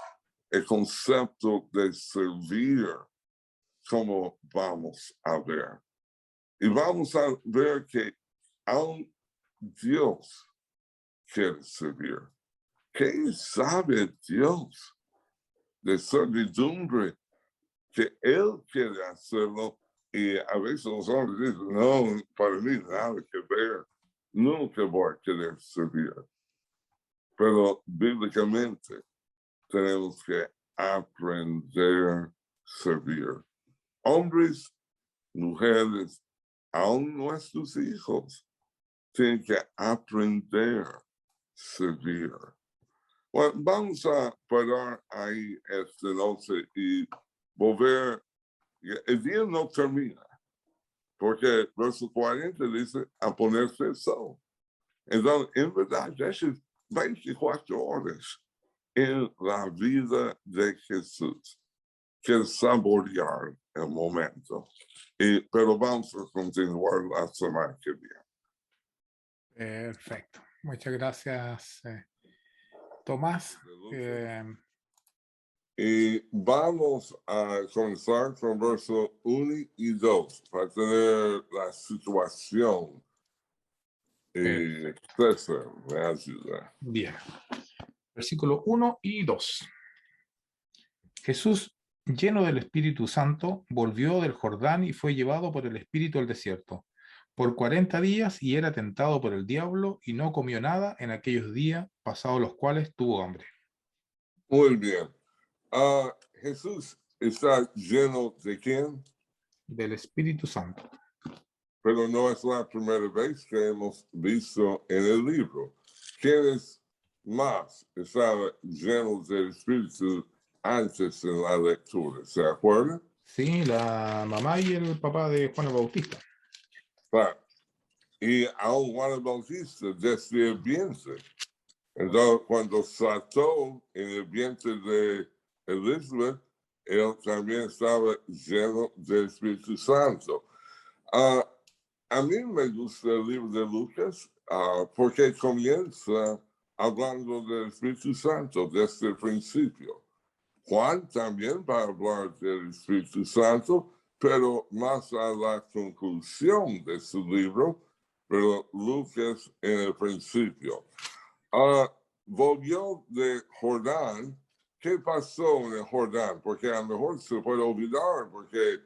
el concepto de servir, como vamos a ver. Y vamos a ver que a un Dios quiere servir? ¿Qué sabe Dios de servidumbre que Él quiere hacerlo? Y a veces los hombres dicen, no, para mí nada que ver, nunca voy a querer servir. Pero bíblicamente tenemos que aprender a servir. Hombres, mujeres, aún nuestros hijos tienen que aprender a servir. Bueno, vamos a parar ahí esta noche y volver. El día no termina, porque verso 40 dice a ponerse el sol. Entonces, en verdad, esas 24 horas en la vida de Jesús, que saborear el momento. Pero vamos a continuar la semana que viene. Perfecto. Muchas gracias, Tomás. Y vamos a comenzar con verso 1 y 2 para tener la situación. César me ayuda. Bien. Versículo 1 y 2. Jesús, lleno del Espíritu Santo, volvió del Jordán y fue llevado por el Espíritu al desierto por 40 días y era tentado por el diablo y no comió nada en aquellos días, pasados los cuales tuvo hambre. Muy bien. Jesús está lleno de ¿quién? Del Espíritu Santo. Pero no es la primera vez que hemos visto en el libro. ¿Quiénes más estaban llenos del Espíritu antes en la lectura? ¿Se acuerdan? Sí, la mamá y el papá de Juan el Bautista. Claro. Y aún Juan el Bautista desde el vientre. Entonces, cuando saltó en el vientre de Elizabeth, él también estaba lleno del Espíritu Santo. A mí me gusta el libro de Lucas porque comienza hablando del Espíritu Santo desde el principio. Juan también va a hablar del Espíritu Santo, pero más a la conclusión de su libro, pero Lucas en el principio. Volvió de Jordán. ¿Qué pasó en el Jordán? Porque a lo mejor se puede olvidar, porque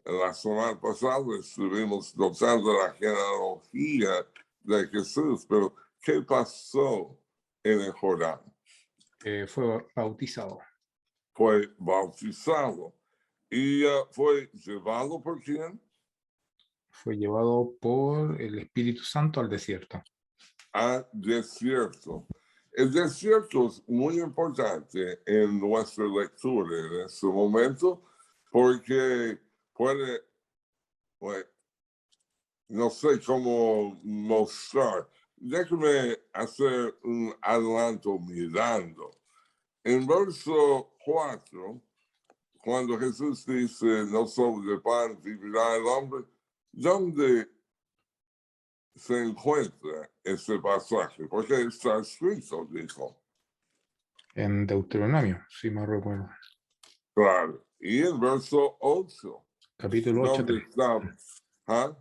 la semana pasada estuvimos notando la genealogía de Jesús, pero ¿qué pasó en el Jordán? Fue bautizado. Fue bautizado. ¿Y fue llevado por quién? Fue llevado por el Espíritu Santo al desierto. Al desierto. El desierto es muy importante en nuestra lectura en este momento porque puede, bueno, no sé cómo mostrar. Déjame hacer un adelanto mirando. En verso 4, cuando Jesús dice, no solo de pan vivirá el hombre, ¿dónde se encuentra ese pasaje? Porque está escrito, dijo. En Deuteronomio, si me recuerdo. Claro. Y en verso 8. Capítulo 8. ¿Dónde está? ¿Ah?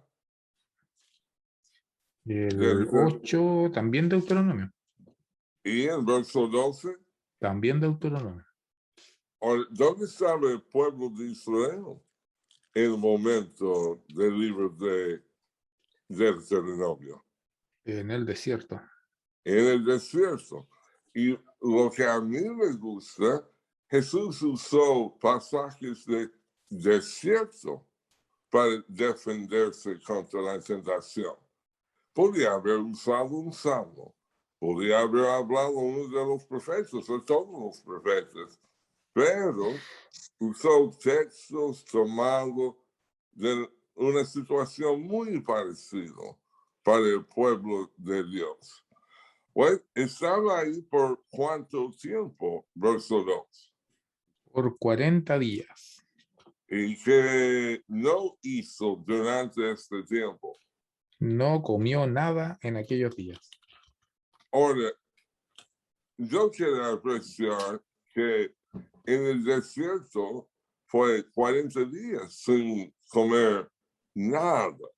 El 8, también Deuteronomio. Y en verso 12. También Deuteronomio. ¿Dónde estaba el pueblo de Israel en el momento del libro de Deuteronomio? En el desierto. En el desierto. Y lo que a mí me gusta, Jesús usó pasajes de desierto para defenderse contra la tentación. Podría haber usado un salmo, podría haber hablado uno de los profetas, o todos los profetas, pero usó textos tomados de una situación muy parecida para el pueblo de Dios. Bueno, estaba ahí por cuánto tiempo, verso 2. Por 40 días. Y que no hizo durante este tiempo. No comió nada en aquellos días. Ahora, yo quiero apreciar que en el desierto fue 40 días sin comer nada.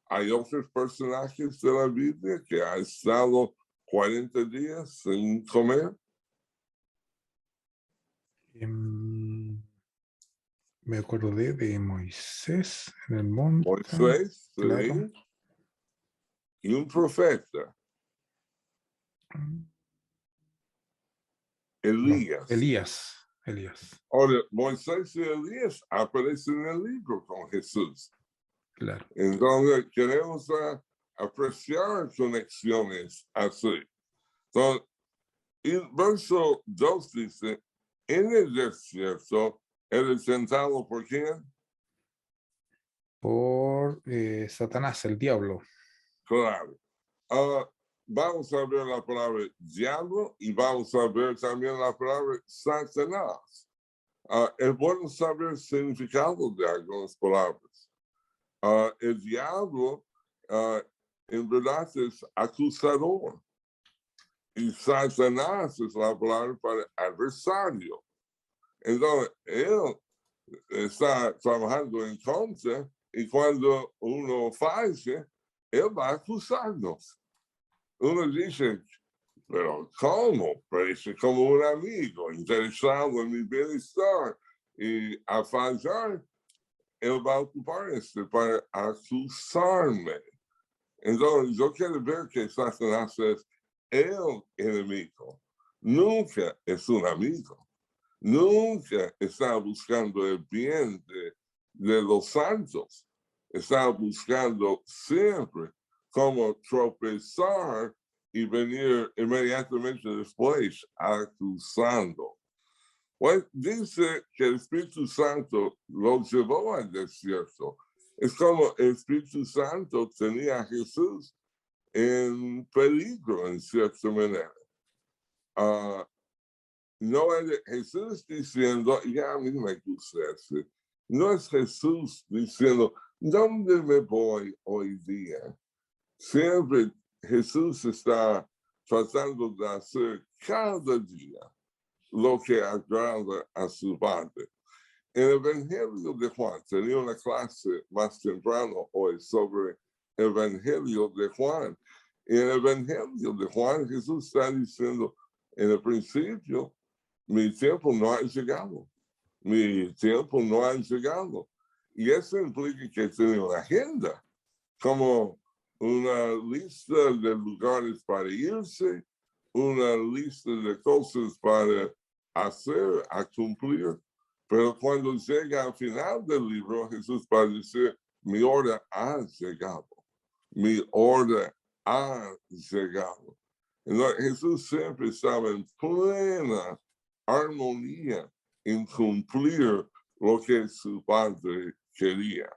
Hay otros personajes de la Biblia que han estado 40 días sin comer. Me acordé de Moisés en el monte. Moisés, claro. sí, y un profeta, Elías. Elías, Ahora, Moisés y Elías aparecen en el libro con Jesús. claro. Entonces, queremos apreciar conexiones así. Entonces, el verso 2 dice, en el desierto, ¿eres tentado por quién? Por Satanás, el diablo. Claro. Vamos a ver la palabra diablo y vamos a ver también la palabra Satanás. Es bueno saber el significado de algunas palabras. El diablo en verdad es acusador y Satanás es la palabra para adversario. Entonces, él está trabajando en contra y cuando uno falla, él va a acusarnos. Uno dice, pero ¿cómo? Parece como un amigo interesado en mi bienestar y a fallar, él va a ocuparse para acusarme. Entonces, yo quiero ver que Satanás es el enemigo. Nunca es un amigo. Nunca está buscando el bien de los santos. Está buscando siempre cómo tropezar y venir inmediatamente después acusando. Pues dice que el Espíritu Santo lo llevó al desierto. Es como el Espíritu Santo tenía a Jesús en peligro, en cierta manera. No es Jesús diciendo, ya a mí me gusta eso. No es Jesús diciendo, ¿dónde me voy hoy día? Siempre Jesús está tratando de hacer cada día lo que agrada a su Padre. En el Evangelio de Juan, tenía una clase más temprano hoy sobre el Evangelio de Juan. En el Evangelio de Juan, Jesús está diciendo, en el principio, mi tiempo no ha llegado. Mi tiempo no ha llegado. Y eso implica que tiene una agenda, como una lista de lugares para irse, una lista de cosas para hacer, a cumplir. Pero cuando llega al final del libro, Jesús va a decir, mi hora ha llegado. Mi hora ha llegado. Entonces, Jesús siempre estaba en plena armonía en cumplir lo que su Padre quería.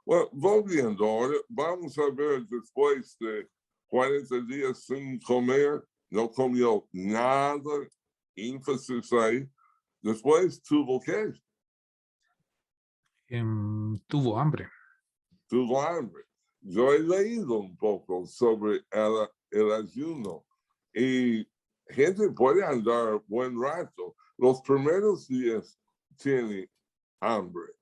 Bueno, volviendo ahora, vamos a ver después de 40 días sin comer, no comió nada, énfasis ahí. Después tuvo ¿qué? Tuvo hambre. Tuvo hambre. Yo he leído un poco sobre el ayuno y gente puede andar buen rato. Los primeros días tiene hambre,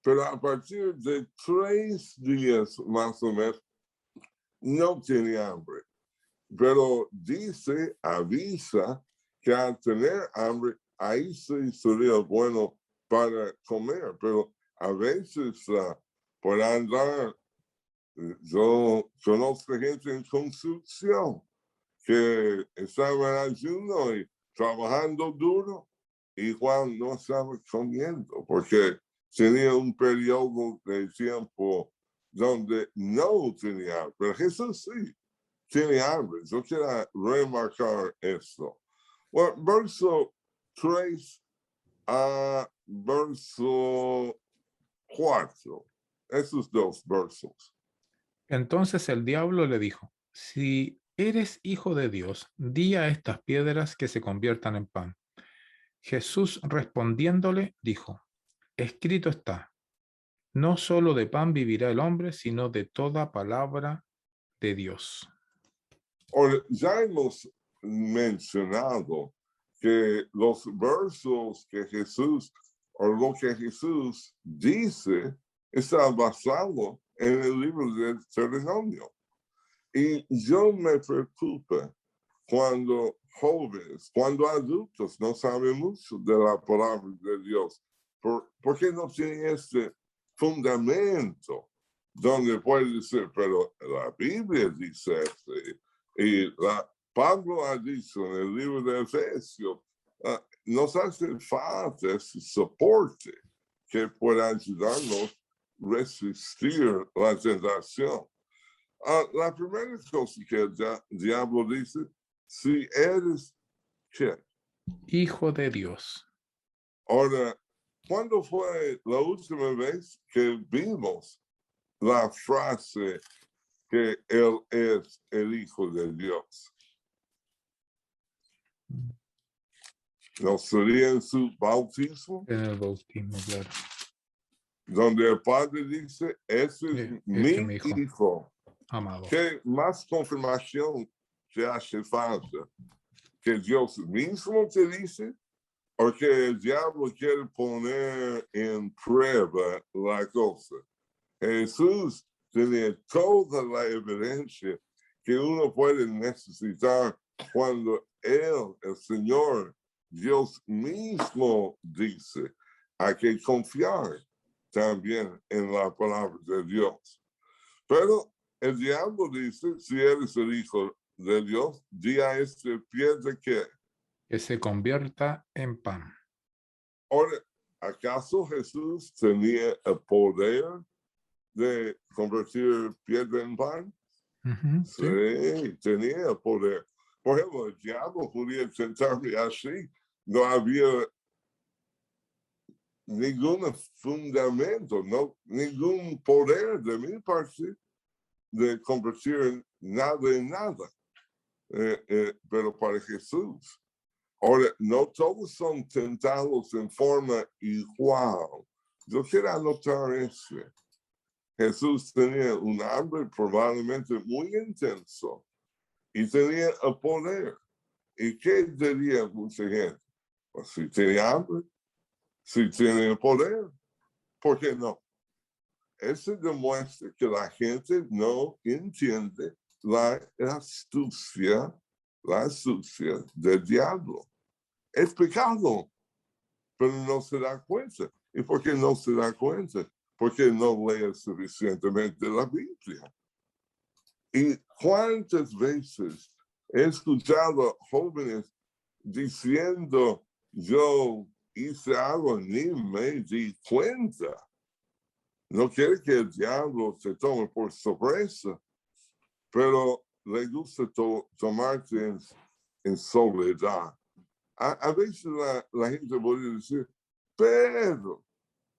pero a partir de 3 días más o menos no tiene hambre. Pero dice, avisa que al tener hambre, ahí sí sería bueno para comer, pero a veces por andar, yo conozco gente en construcción que estaba en ayuno y trabajando duro, y Juan no estaba comiendo porque tenía un periodo de tiempo donde no tenía hambre. Pero Jesús sí tiene hambre. Yo quiero remarcar esto. Bueno, verso 3 a verso 4. Esos dos versos. Entonces el diablo le dijo, si eres hijo de Dios, di a estas piedras que se conviertan en pan. Jesús respondiéndole dijo, escrito está, no solo de pan vivirá el hombre, sino de toda palabra de Dios. Ahora, ya hemos mencionado que los versos que Jesús, o lo que Jesús dice, está basado en el libro del Deuteronomio. Y yo me preocupa cuando jóvenes, cuando adultos no saben mucho de la palabra de Dios, porque no tienen este fundamento donde puede decir, pero la Biblia dice y Pablo ha dicho en el libro de Efesios, nos hace falta ese soporte que pueda ayudarnos a resistir la tentación. La primera cosa que el diablo dice, si eres ¿qué? Hijo de Dios. Ahora, ¿cuándo fue la última vez que vimos la frase que él es el Hijo de Dios? ¿No sería en su bautismo? En el bautismo, claro. Donde el Padre dice, ese es mi hijo. Amado. ¿Qué más confirmación te hace falta? ¿Que Dios mismo te dice? ¿O que el diablo quiere poner en prueba la cosa? Jesús tenía toda la evidencia que uno puede necesitar cuando Él, el Señor, Dios mismo dice, hay que confiar también en la palabra de Dios. Pero el diablo dice, si eres el Hijo de Dios, di a este piedra que se convierta en pan. Ahora, ¿acaso Jesús tenía el poder de convertir piedra en pan? Sí, tenía el poder. Por ejemplo, el diablo podía tentarme así. No había ningún fundamento, ningún poder de mi parte de convertir nada en nada. Pero para Jesús. Ahora, no todos son tentados en forma igual. Yo quiero anotar eso. Jesús tenía un hambre probablemente muy intenso y tenía el poder. ¿Y qué diría mucha gente? Pues si tiene hambre, si tiene el poder, ¿por qué no? Eso demuestra que la gente no entiende la astucia del diablo. Es pecado, pero no se da cuenta. ¿Y por qué no se da cuenta? Porque no lee suficientemente la Biblia. ¿Y cuántas veces he escuchado a jóvenes diciendo, yo hice algo, ni me di cuenta? No quiere que el diablo se tome por sorpresa, pero le gusta tomarte en soledad. A veces la gente puede decir, pero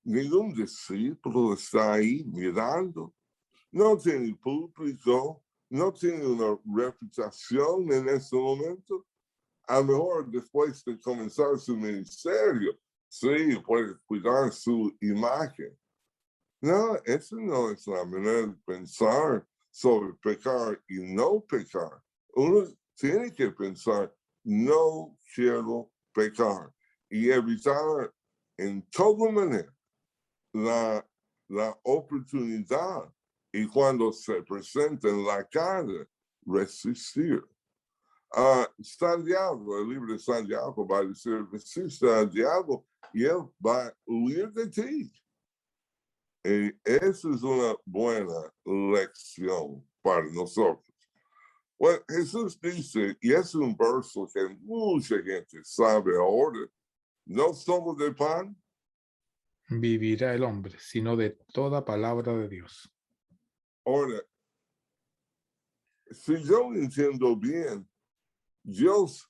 ningún discípulo está ahí mirando, no tiene público, no tiene una reputación en ese momento. A lo mejor después de comenzar su ministerio, sí, puede cuidar su imagen. No, esa no es la manera de pensar sobre pecar y no pecar. Uno tiene que pensar, no quiero pecar y evitar en toda manera la oportunidad y cuando se presenta en la cara, resistir. Santiago, el libro de Santiago va a decir, resiste al diablo y él va a huir de ti. Y esa es una buena lección para nosotros. Bueno, Jesús dice, y es un verso que mucha gente sabe ahora, no solo de pan vivirá el hombre, sino de toda palabra de Dios. Ahora, si yo entiendo bien, Dios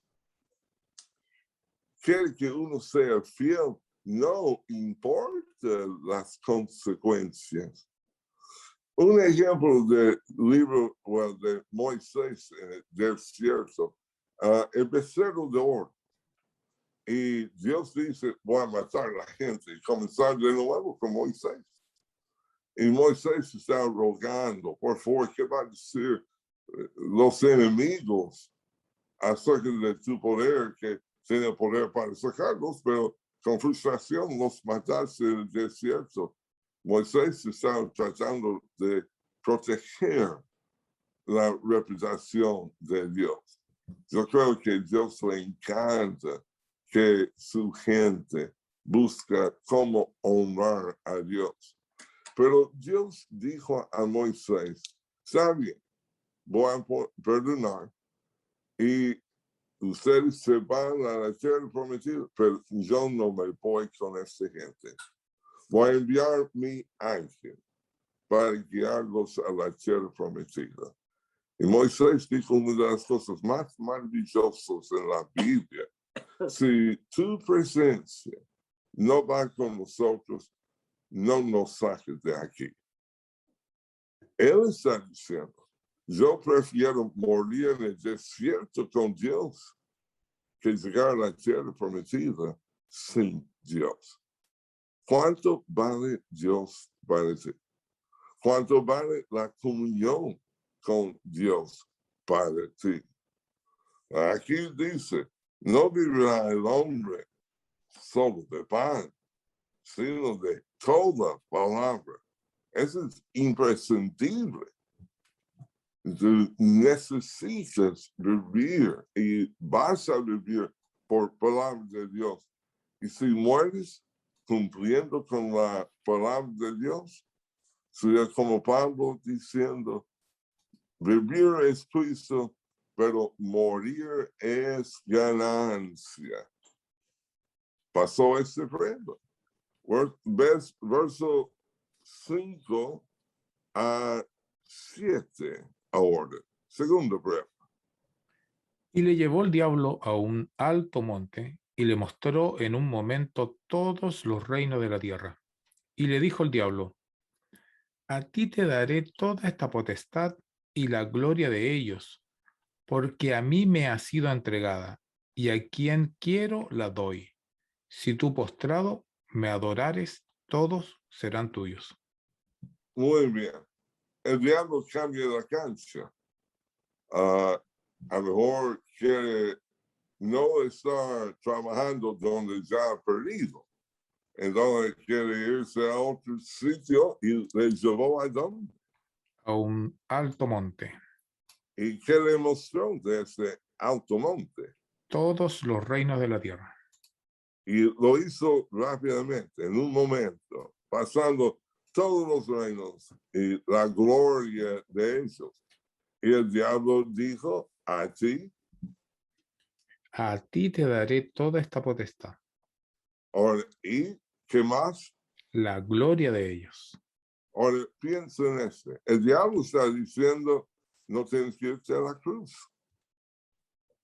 quiere que uno sea fiel, no importa las consecuencias. Un ejemplo del libro de Moisés en el desierto, el becerro de oro. Y Dios dice, voy a matar a la gente y comenzar de nuevo con Moisés. Y Moisés está rogando, por favor, ¿qué va a decir los enemigos acerca de tu poder, que tiene poder para sacarlos, pero con frustración los mataste en el desierto? Moisés está tratando de proteger la reputación de Dios. Yo creo que Dios le encanta que su gente busca cómo honrar a Dios. Pero Dios dijo a Moisés, está bien, voy a perdonar y ustedes se van a la tierra prometida, pero yo no me voy con esta gente. Voy a enviar mi ángel para guiarlos a la tierra prometida. Y Moisés dijo una de las cosas más maravillosas en la Biblia. Si tu presencia no va con nosotros, no nos saques de aquí. Él está diciendo, yo prefiero morir en el desierto con Dios que llegar a la tierra prometida sin Dios. ¿Cuánto vale Dios para ti? ¿Cuánto vale la comunión con Dios para ti? Aquí dice, no vivirá el hombre solo de pan, sino de toda palabra. Eso es imprescindible. Tú necesitas vivir y vas a vivir por palabra de Dios. Y si mueres cumpliendo con la palabra de Dios, sería como Pablo diciendo, vivir es Cristo, pero morir es ganancia. Pasó este prueba. Verso 5 a 7 ahora. Segunda prueba. Y le llevó el diablo a un alto monte y le mostró en un momento todos los reinos de la tierra. Y le dijo el diablo, a ti te daré toda esta potestad y la gloria de ellos, porque a mí me ha sido entregada, y a quien quiero la doy. Si tú postrado me adorares, todos serán tuyos. Muy bien. El diablo cambia la cancha. A lo mejor quiere no estar trabajando donde ya ha perdido. Entonces quiere irse a otro sitio y le llevó a dónde. A un alto monte. ¿Y qué le mostró de ese alto monte? Todos los reinos de la tierra. Y lo hizo rápidamente, en un momento, pasando todos los reinos y la gloria de ellos. Y el diablo dijo, a ti te daré toda esta potestad. Ahora, ¿y qué más? La gloria de ellos. Ahora, piensa en este. El diablo está diciendo, no tienes que irte a la cruz.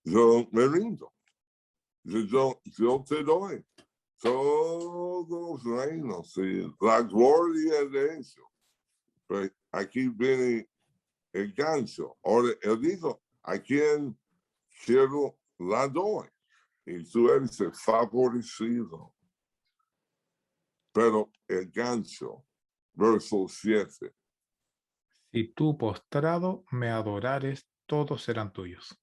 Yo me rindo. Yo te doy todos los reinos y la gloria de ellos. Pero aquí viene el gancho. Ahora, él dijo, ¿a quién quiero la doy? Y tú eres el favorecido. Pero el gancho, verso 7. Si tú postrado me adorares, todos serán tuyos.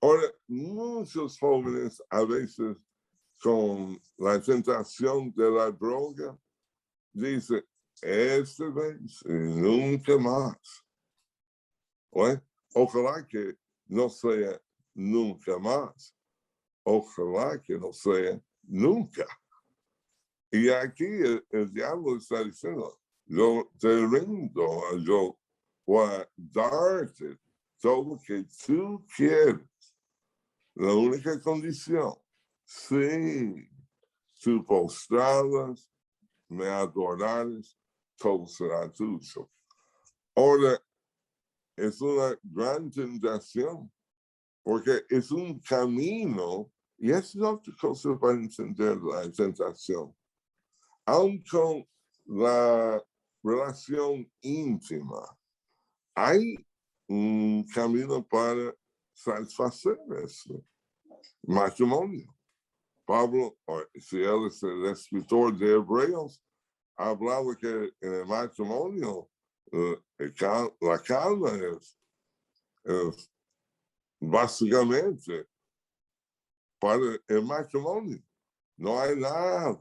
Ahora, muchos jóvenes a veces con la tentación de la droga dicen, esta vez y nunca más. ¿Bueno? Ojalá que no sea nunca más. Ojalá que no sea nunca. Y aquí el diablo está diciendo, yo te rindo, yo voy a darte todo lo que tú quieres. La única condición, si tú postradas, me adorares, todo será tuyo. Ahora, es una gran tentación, porque es un camino, y es otra cosa para entender la tentación. Aun con la relación íntima, hay un camino para satisfacer eso. Matrimonio. Pablo, si él es el escritor de Hebreos, ha hablado que en el matrimonio la calma es básicamente para el matrimonio. No hay nada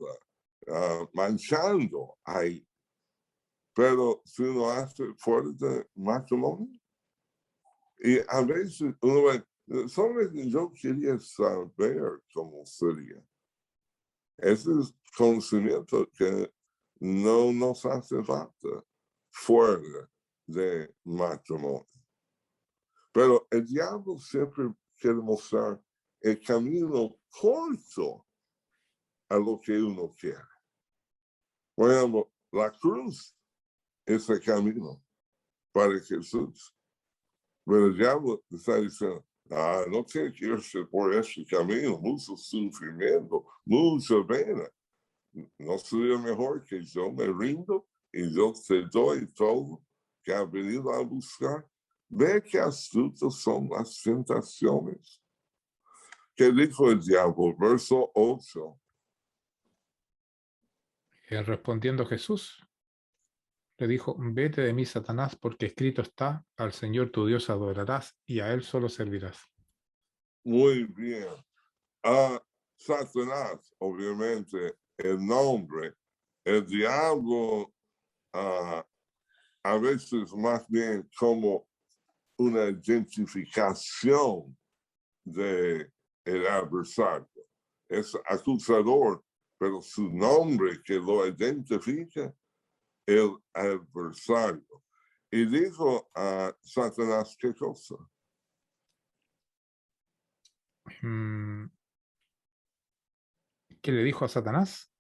manchando ahí. Pero si uno hace fuera de matrimonio, y a veces uno ve, Solo que yo quería saber cómo sería. Ese es conocimiento que no nos hace falta fuera de matrimonio. Pero el diablo siempre quiere mostrar el camino corto a lo que uno quiere. Por ejemplo, la cruz es el camino para Jesús. Pero el diablo está diciendo, no tiene que irse por ese camino, mucho sufrimiento, mucha pena. ¿No sería mejor que yo me rindo y yo te doy todo que has venido a buscar? Ve qué astutas son las tentaciones. ¿Qué dijo el diablo? Verso 8. Respondiendo Jesús, le dijo, vete de mí, Satanás, porque escrito está, al Señor tu Dios adorarás y a Él solo servirás. Muy bien. Satanás, obviamente, el nombre, el diablo, a veces más bien como una identificación de el adversario. Es acusador, pero su nombre que lo identifica, el adversario. Y dijo a Satanás, ¿qué cosa? ¿Qué le dijo a Satanás?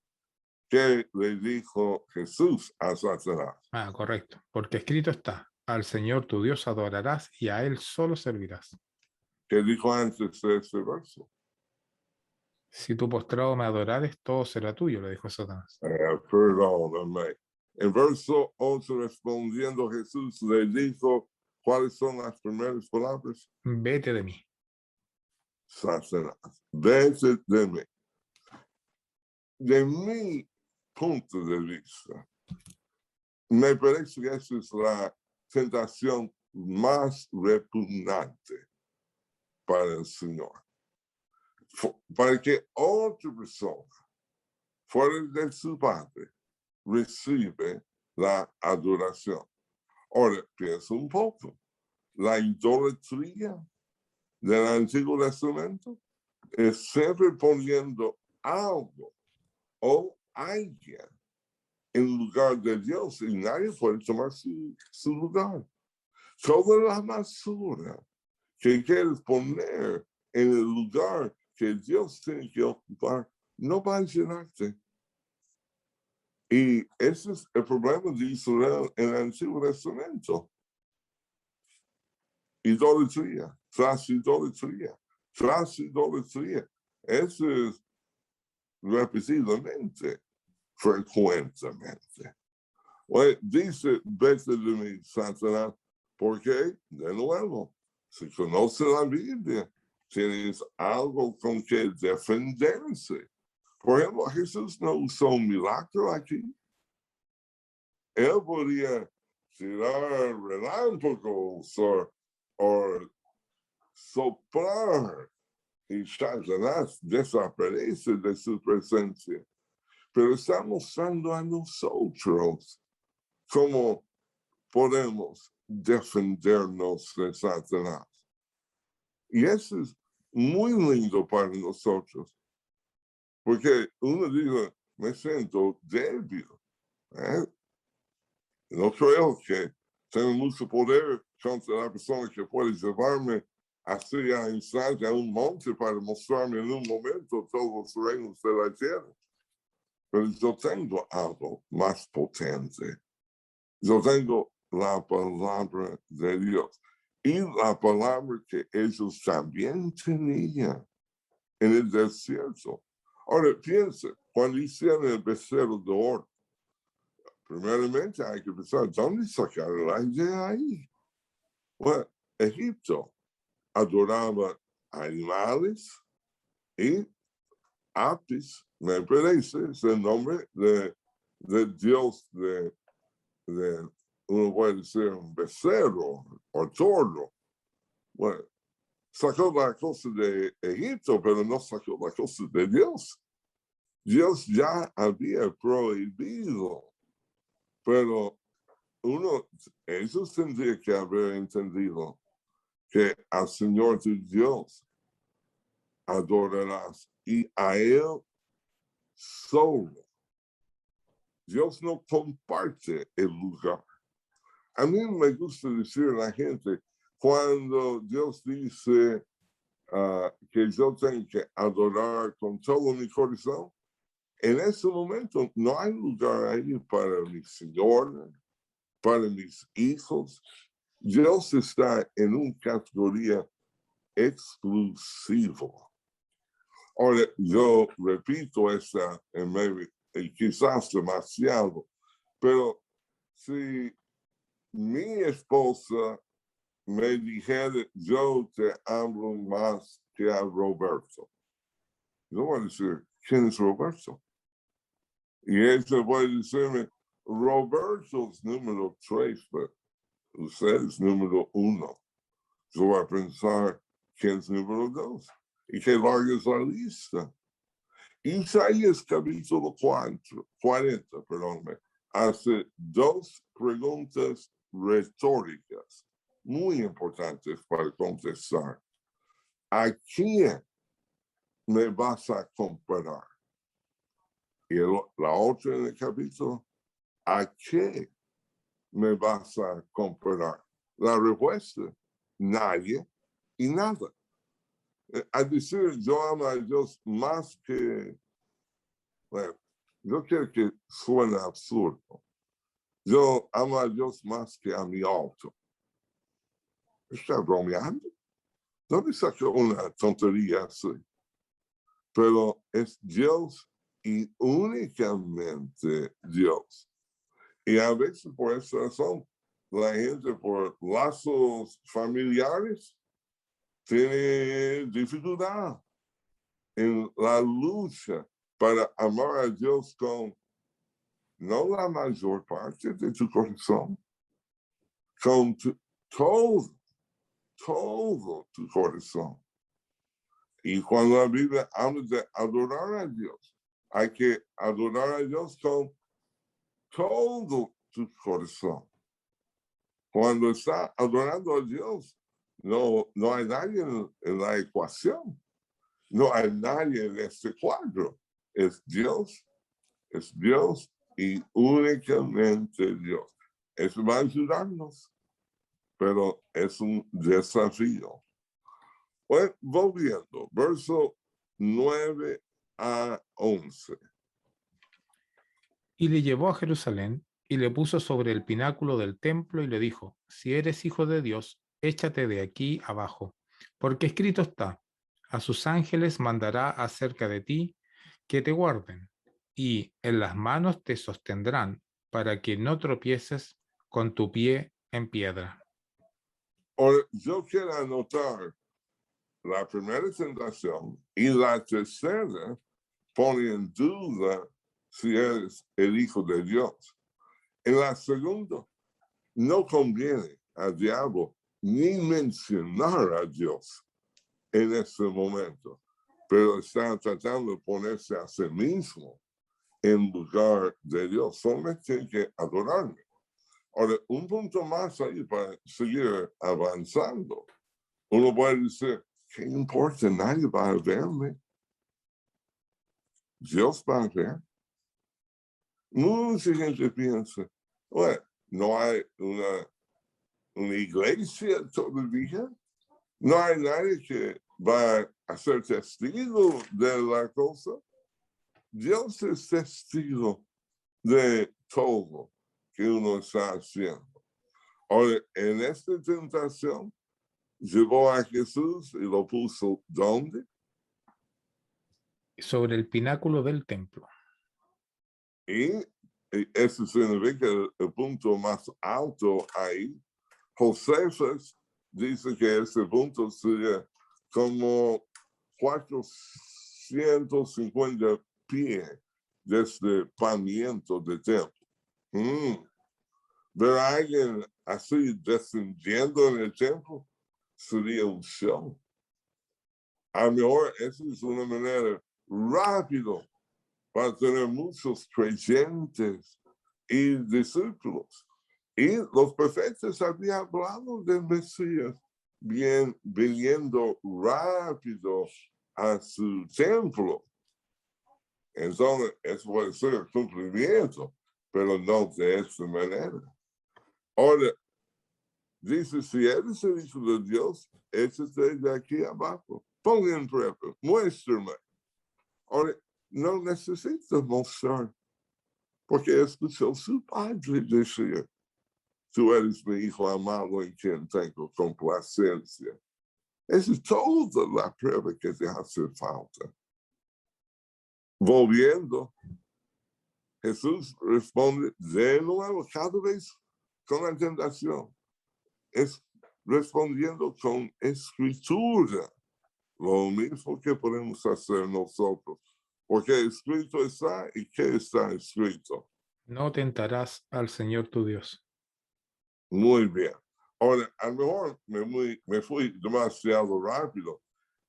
¿Qué le dijo Jesús a Satanás? Correcto, porque escrito está, al Señor tu Dios adorarás y a Él solo servirás. ¿Qué dijo antes de este verso? Si tú postrado me adorares, todo será tuyo, le dijo Satanás. Perdóname. En verso 11, respondiendo Jesús, le dijo, ¿cuáles son las primeras palabras? Vete de mí. Satanás, vete de mí. De mi punto de vista, me parece que esa es la tentación más repugnante para el Señor. Para que otra persona, fuera de su Padre, recibe la adoración. Ahora, piensa un poco. La idolatría del Antiguo Testamento es siempre poniendo algo o alguien en lugar de Dios y nadie puede tomar su lugar. Toda la basura que quieres poner en el lugar que Dios tiene que ocupar no va a llenarte. Y ese es el problema de Israel en el Antiguo Testamento. Idolatría, tras idolatría, tras idolatría. Eso es repetidamente, frecuentemente. Bueno, dice, vete de mí, Satanás, porque, de nuevo, si conoce la Biblia, tienes algo con que defenderse. Por ejemplo, Jesús no usó un milagro aquí. Él podía tirar relámpagos o soplar y Satanás desaparece de su presencia. Pero está mostrando a nosotros cómo podemos defendernos de Satanás. Y eso es muy lindo para nosotros. Porque uno dice, me siento débil. No creo que tenga mucho poder contra la persona que puede llevarme así a instante a un monte para mostrarme en un momento todos los reinos de la tierra. Pero yo tengo algo más potente. Yo tengo la palabra de Dios. Y la palabra que ellos también tenían en el desierto. Ahora piensa, cuando hicieron el becerro de oro, primeramente hay que pensar, ¿dónde sacaron la idea ahí? Bueno, Egipto adoraba animales y Apis, me parece, es el nombre de Dios de uno puede decir un becerro o toro. Bueno, sacó la cosa de Egipto, pero no sacó la cosa de Dios. Dios ya había prohibido, pero ellos tendrían que haber entendido que al Señor tu Dios adorarás y a Él solo. Dios no comparte el lugar. A mí me gusta decir a la gente, cuando Dios dice que yo tengo que adorar con todo mi corazón, en ese momento no hay lugar ahí para mi Señor, para mis hijos. Dios está en una categoría exclusivo. Ahora, yo repito esta quizás demasiado, pero si mi esposa me dijera, yo te amo más que a Roberto, yo voy a decir, ¿quién es Roberto? Y ella va a decirme, Roberto es número 3, pero usted es número 1. Yo voy a pensar, ¿quién es número 2? Y que larga es la lista. Isaías capítulo 40, perdónme, hace 2 preguntas retóricas muy importantes para contestar. ¿A quién me vas a comparar? Y la otra en el capítulo, ¿a qué me vas a comparar? La respuesta, nadie y nada. A decir, yo amo a Dios más que, bueno, yo quiero que suene absurdo. Yo amo a Dios más que a mi auto. ¿Está bromeando? ¿Dónde sacó una tontería así? Pero es Dios y únicamente Dios. Y a veces por esa razón, la gente por lazos familiares tiene dificultad en la lucha para amar a Dios con no la mayor parte de tu corazón, con todo tu corazón. Y cuando la Biblia habla de adorar a Dios, hay que adorar a Dios con todo tu corazón. Cuando está adorando a Dios, no hay nadie en la ecuación. No hay nadie en este cuadro. Es Dios y únicamente Dios. Eso va a ayudarnos, pero es un desafío. Bueno, volviendo, verso 9 a 11. Y le llevó a Jerusalén y le puso sobre el pináculo del templo y le dijo, si eres hijo de Dios, échate de aquí abajo, porque escrito está, a sus ángeles mandará acerca de ti que te guarden, y en las manos te sostendrán para que no tropieces con tu pie en piedra. Ahora, yo quiero anotar la primera tentación y la tercera pone en duda si eres el hijo de Dios. En la segunda, no conviene al diablo ni mencionar a Dios en ese momento, pero está tratando de ponerse a sí mismo en lugar de Dios. Solamente tiene que adorarme. Ahora, un punto más ahí para seguir avanzando. Uno puede decir, ¿qué importa? Nadie va a verme. Dios va a ver. Mucha gente piensa, bueno, no hay una iglesia todavía. No hay nadie que va a ser testigo de la cosa. Dios es testigo de todo que uno está haciendo. Ahora, en esta tentación, llevó a Jesús y lo puso ¿dónde? Sobre el pináculo del templo. Y eso significa el punto más alto ahí. Josefes dice que ese punto sería como 450 pies desde el pavimento del templo. Ver a alguien así descendiendo en el templo sería un show. A lo mejor esa es una manera rápida para tener muchos creyentes y discípulos. Y los profetas habían hablado del Mesías viniendo rápido a su templo. Entonces, eso puede ser el cumplimiento, pero no de esta manera. Ahora, dice, si eres el Hijo de Dios, échate de aquí abajo. Ponga en prueba, muéstrame. Ahora, no necesito mostrar, porque escuchó su padre decir, tú eres mi hijo amado en quien tengo complacencia. Esa es toda la prueba que te hace falta. Volviendo, Jesús responde de nuevo, cada vez con la tentación. Es respondiendo con escritura. Lo mismo que podemos hacer nosotros. Porque escrito está, ¿y qué está escrito? No tentarás al Señor tu Dios. Muy bien. Ahora, a lo mejor me fui demasiado rápido.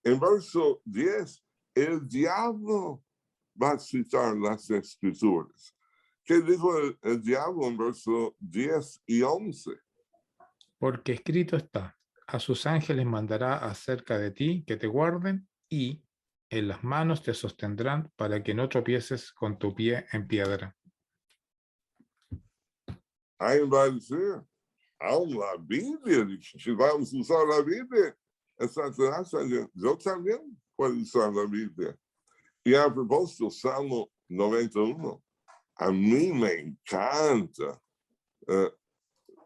En verso 10, el diablo va a citar las escrituras. ¿Qué dijo el diablo en verso 10 y 11? Porque escrito está, a sus ángeles mandará acerca de ti que te guarden y en las manos te sostendrán para que no tropieces con tu pie en piedra. Alguien va a decir, aún la Biblia, si vamos a usar la Biblia, Satanás, yo también puedo usar la Biblia. Y a propósito, Salmo 91, a mí me encanta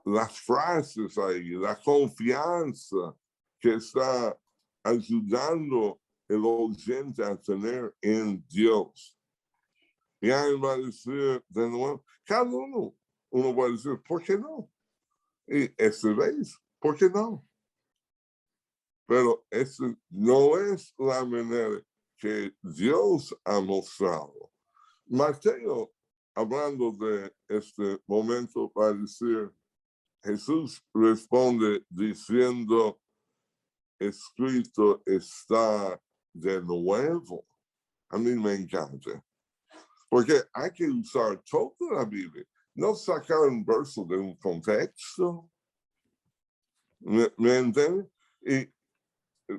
las frases ahí, la confianza que está ayudando el oyente a tener en Dios. Y alguien va a decir de nuevo, cada uno va a decir, ¿por qué no? Y esta vez, ¿por qué no? Pero esa no es la manera que Dios ha mostrado. Mateo, hablando de este momento, va a decir, Jesús responde diciendo, escrito está de nuevo. A mí me encanta. Porque hay que usar toda la Biblia. No sacar un verso de un contexto. ¿Me entienden? Y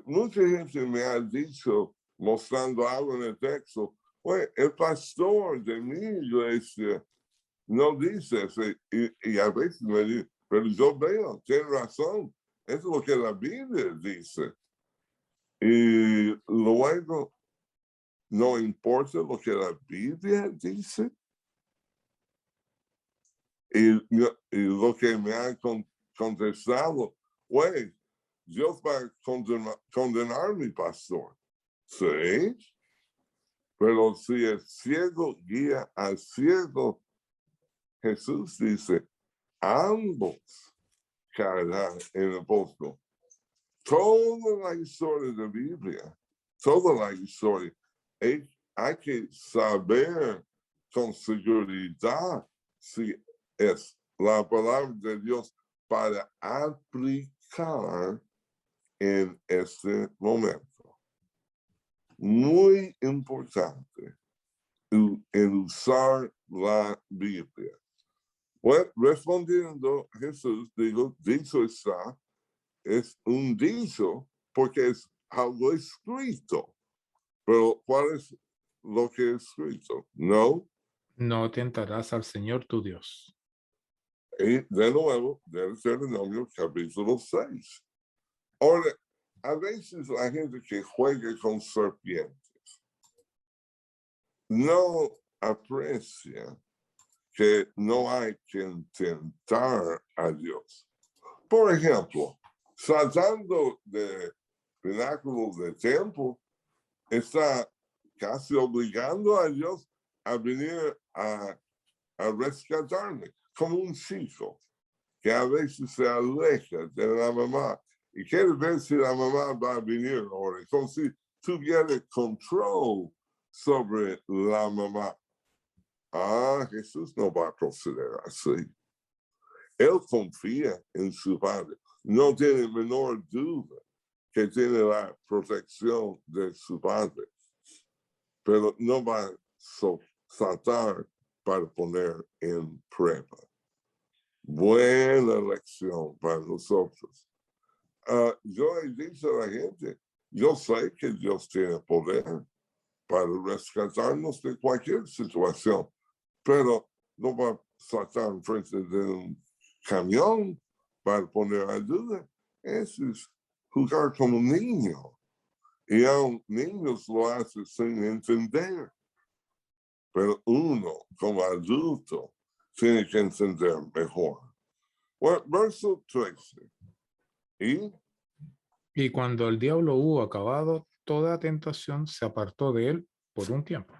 mucha gente me ha dicho, mostrando algo en el texto, pues el pastor de mi iglesia no dice eso. Y a veces me dice, pero yo veo, tiene razón. Eso es lo que la Biblia dice. Y luego, no importa lo que la Biblia dice. Y lo que me han contestado, güey, Dios va a condenar a mi pastor. Sí, pero si el ciego guía al ciego, Jesús dice, ambos caerán en el pozo. Toda la historia de la Biblia, toda la historia, hay que saber con seguridad si es la palabra de Dios para aplicar en este momento. Muy importante el usar la Biblia. Bueno, respondiendo Jesús, digo, dicho está, es un dicho porque es algo escrito. Pero ¿cuál es lo que es escrito? No. No tentarás al Señor tu Dios. Y de nuevo, Deuteronomio capítulo 6. Ahora, a veces la gente que juega con serpientes no aprecia que no hay que tentar a Dios. Por ejemplo, saltando de pináculo de templo, está casi obligando a Dios a venir a rescatarme, como un chico que a veces se aleja de la mamá y quiere ver si la mamá va a venir ahora, como si tuviera control sobre la mamá. Ah, Jesús no va a proceder así. Él confía en su Padre. No tiene menor duda que tiene la protección de su Padre. Pero no va a saltar para poner en prueba. Buena lección para nosotros. yo he dicho a la gente, yo sé que Dios tiene poder para rescatarnos de cualquier situación, pero no va a saltar enfrente de un camión para poner ayuda. Eso es jugar como un niño. Y aún niños lo hacen sin entender. Pero uno, como adulto, tiene que entender mejor. Bueno, verso 13. Y cuando el diablo hubo acabado toda tentación, se apartó de él por un tiempo.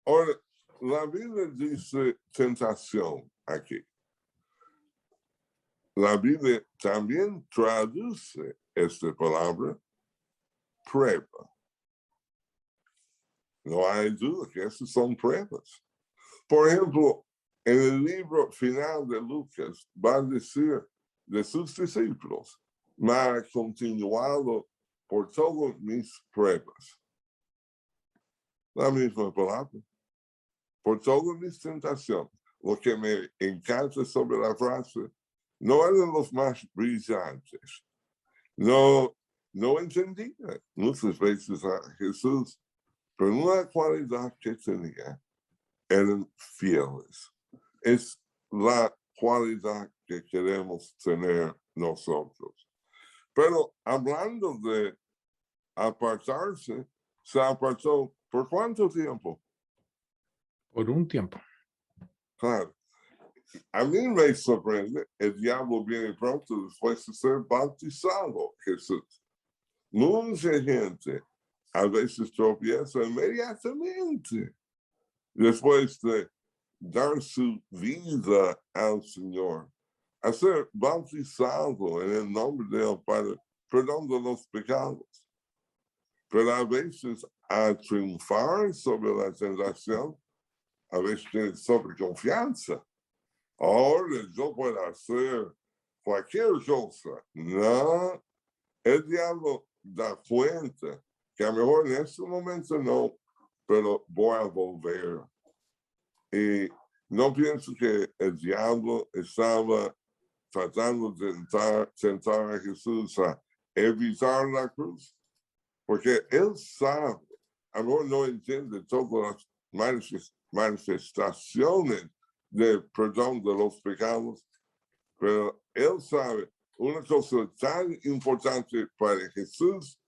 Ahora, la Biblia dice tentación aquí. La Biblia también traduce esta palabra prueba. No hay duda que esas son pruebas. Por ejemplo, en el libro final de Lucas va a decir de sus discípulos, me ha continuado por todas mis pruebas. La misma palabra. Por todas mis tentaciones. Lo que me encanta sobre la frase, no eran los más brillantes. No entendía muchas veces a Jesús, pero una cualidad que tenía, eran fieles. Es la cualidad que queremos tener nosotros. Pero hablando de apartarse, se apartó ¿por cuánto tiempo? Por un tiempo. Claro. A mí me sorprende, el diablo viene pronto después de ser bautizado Jesús. Mucha gente a veces tropieza inmediatamente después de dar su vida al Señor, a ser bautizado en el nombre del Padre, perdón de los pecados. Pero a veces a triunfar sobre la tentación, a veces tiene sobreconfianza. Ahora yo puedo hacer cualquier cosa. No, el diablo da cuenta que a lo mejor en este momento no, pero voy a volver. Y no pienso que el diablo estaba tratando de tentar a Jesús a evitar la cruz, porque él sabe, a lo mejor no entiende todas las manifestaciones de perdón de los pecados, pero él sabe una cosa tan importante para Jesús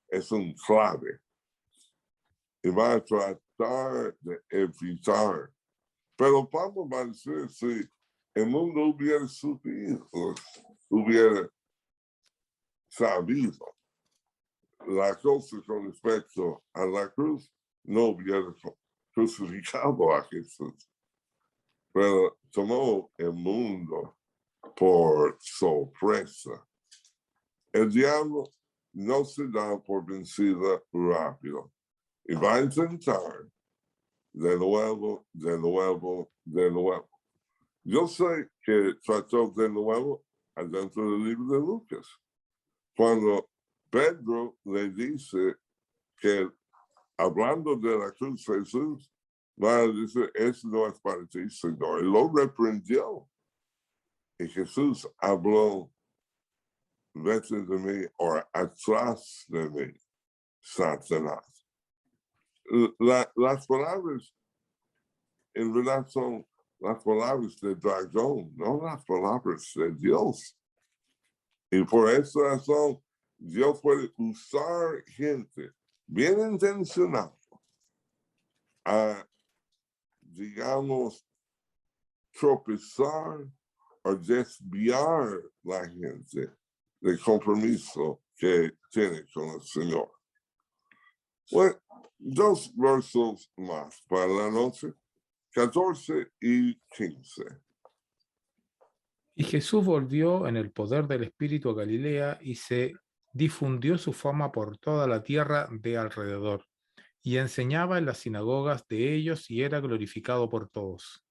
es un clave y va a tratar de evitar. Pero Pablo va a decir, si el mundo hubiera sabido la cosa con respecto a la cruz, no hubiera crucificado a Jesús. Pero tomó el mundo por sorpresa. El diablo no se da por vencida rápido y va a intentar de nuevo. Yo sé que trató de nuevo adentro del libro de Lucas. Cuando Pedro le dice que hablando de la cruz Jesús, va a decir, eso no es para ti, Señor. Y lo reprendió. Y Jesús habló, vete de mí o atrás de mí, Satanás. Las palabras, en verdad, son las palabras de dragón, no las palabras de Dios. Y por esa razón, Dios puede usar gente bien intencionada a, digamos, tropezar o desviar la gente del compromiso que tiene con el Señor. Bueno, 2 versos más para la noche, 14 y 15. Y Jesús volvió en el poder del Espíritu a Galilea y se difundió su fama por toda la tierra de alrededor, y enseñaba en las sinagogas de ellos y era glorificado por todos.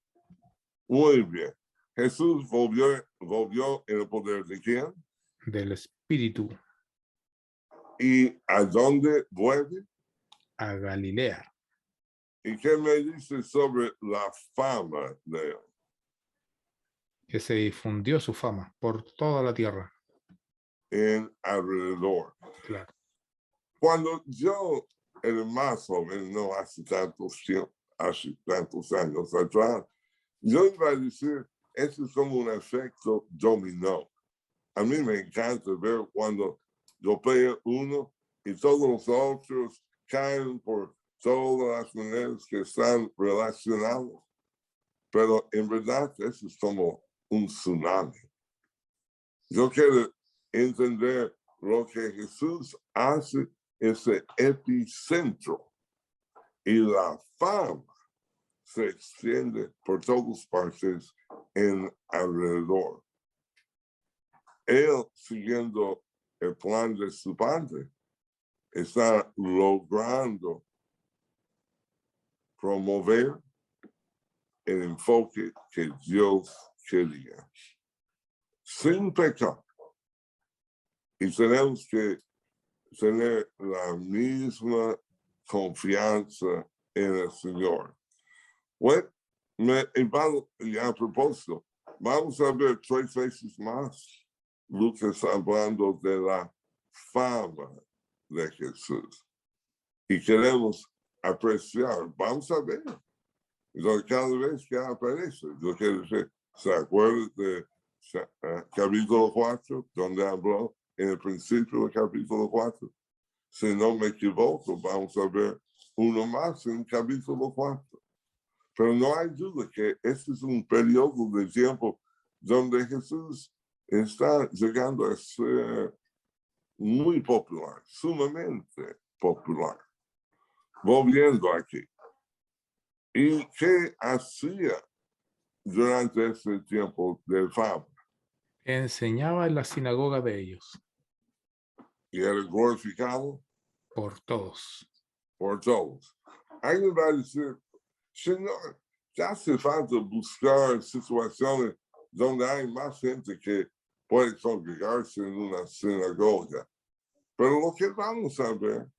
Muy bien. Jesús volvió en el poder de quién? Del Espíritu. ¿Y a dónde vuelve? A Galilea. ¿Y qué me dice sobre la fama de él? Que se difundió su fama por toda la tierra. en alrededor. Claro. Cuando yo era más joven, no hace tantos años atrás, yo iba a decir, eso es como un efecto dominó. A mí me encanta ver cuando golpea uno y todos los otros caen por todas las maneras que están relacionados. Pero en verdad eso es como un tsunami. Yo quiero entender lo que Jesús hace, ese epicentro, y la fama se extiende por todas partes en alrededor. Él, siguiendo el plan de su padre, está logrando promover el enfoque que Dios quería, sin pecado. Y tenemos que tener la misma confianza en el Señor. Bueno, y a propósito, vamos a ver 3 veces más Lucas hablando de la fama de Jesús. Y queremos apreciar, vamos a ver, cada vez que aparece, yo quiero decir, ¿se acuerdan de capítulo 4, donde habló en el principio del capítulo 4? Si no me equivoco, vamos a ver uno más en capítulo 4. Pero no hay duda que este es un periodo de tiempo donde Jesús está llegando a ser muy popular, sumamente popular. Volviendo aquí. ¿Y qué hacía durante ese tiempo de fama? Enseñaba en la sinagoga de ellos, Y era glorificado por todos. por todos. Alguien va a decir, Señor, ya hace falta buscar situaciones donde hay más gente que puede congregarse en una sinagoga. Pero lo que vamos a ver,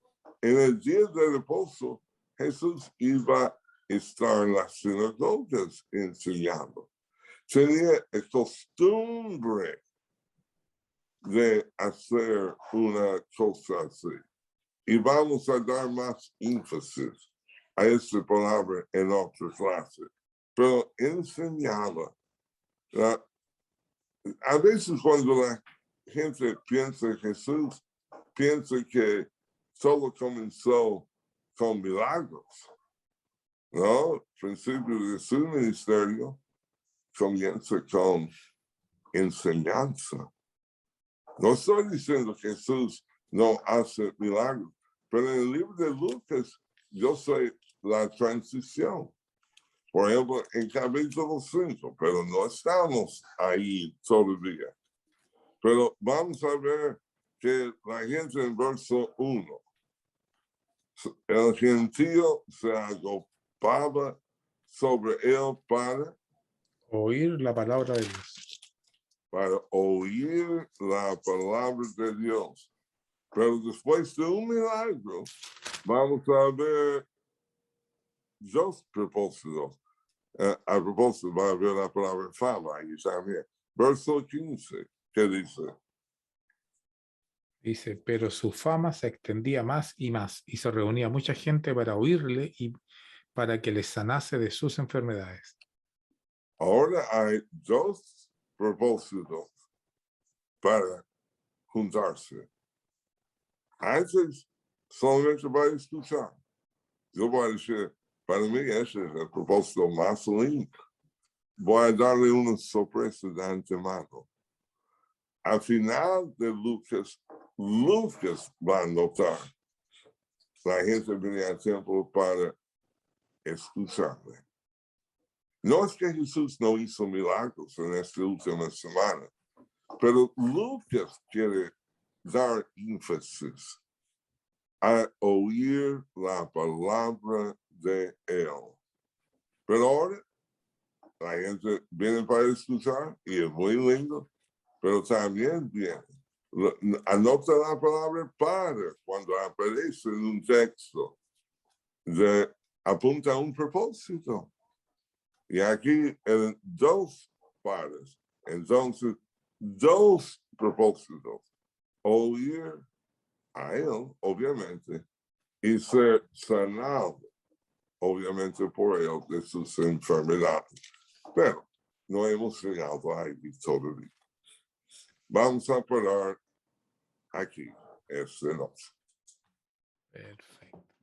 en el día de reposo, Jesús iba a estar en las sinagogas enseñando. Tenía costumbre de hacer una cosa así. Y vamos a dar más énfasis a esta palabra en otra clase. Pero enseñaba. A veces cuando la gente piensa en Jesús, piensa que solo comenzó con milagros. No, el principio de su ministerio comienza con enseñanza. No estoy diciendo que Jesús no hace milagros, pero en el libro de Lucas yo soy la transición. Por ejemplo, en capítulo 5, pero no estamos ahí todavía. Pero vamos a ver que la gente en verso 1, el gentío se agolpaba sobre él para Oír la palabra de Dios. Oír la palabra de Dios. Pero después de un milagro, vamos a ver 2 propósitos. A propósito, va a ver la palabra fama ahí también. Verso 15, ¿qué dice? Dice, pero su fama se extendía más y se reunía mucha gente para oírle y para que les sanase de sus enfermedades. Ahora hay 2 propósitos para juntarse. Antes, solamente para escuchar. Yo voy a decir, para mí ese es el propósito más lindo. Voy a darle una sorpresa de antemano. Al final de Lucas va a notar. La gente viene al templo para escucharle. No es que Jesús no hizo milagros en esta última semana, pero Lucas quiere dar énfasis a oír la palabra de él. Pero ahora la gente viene para escuchar y es muy lindo, pero también viene. Anota la palabra para cuando aparece en un texto. Apunta a un propósito. Y aquí en 2 pares. Entonces, 2 propósitos. oír a él, obviamente, y ser sanado, obviamente por él, de sus enfermedades. Pero no hemos llegado ahí todavía. Vamos a parar aquí esta noche. Perfecto.